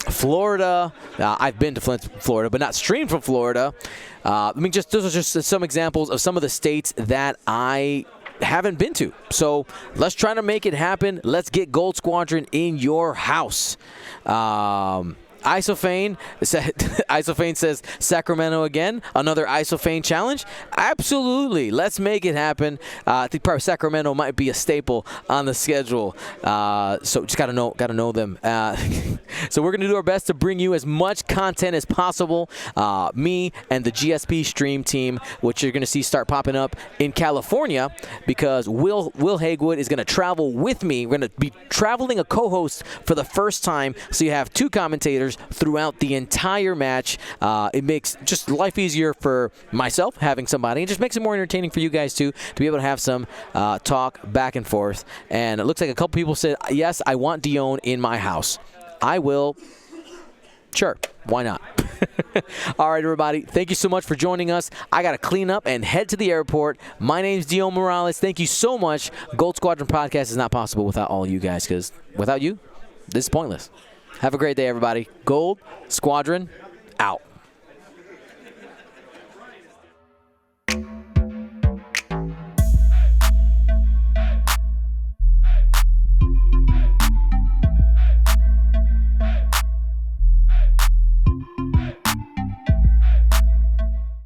Florida. I've been to Florida, but not streamed from Florida. Those are just some examples of some of the states that I haven't been to. So let's try to make it happen. Let's get Gold Squadron in your house. Isophane says Sacramento again. Another Isophane challenge. Absolutely, let's make it happen. I think probably Sacramento might be a staple on the schedule. So just gotta know them. So we're gonna do our best to bring you as much content as possible. Me and the GSP stream team, which you're gonna see start popping up in California, because Will Hagewood is gonna travel with me. We're gonna be traveling a co-host for the first time. So you have two commentators throughout the entire match. It makes just life easier for myself having somebody. It just makes it more entertaining for you guys too, to be able to have some talk back and forth. And it looks like a couple people said, yes, I want Dion in my house. I will. Sure, why not? All right, everybody. Thank you so much for joining us. I got to clean up and head to the airport. My name's Dion Morales. Thank you so much. Gold Squadron Podcast is not possible without all you guys, because without you, this is pointless. Have a great day, everybody. Gold Squadron out.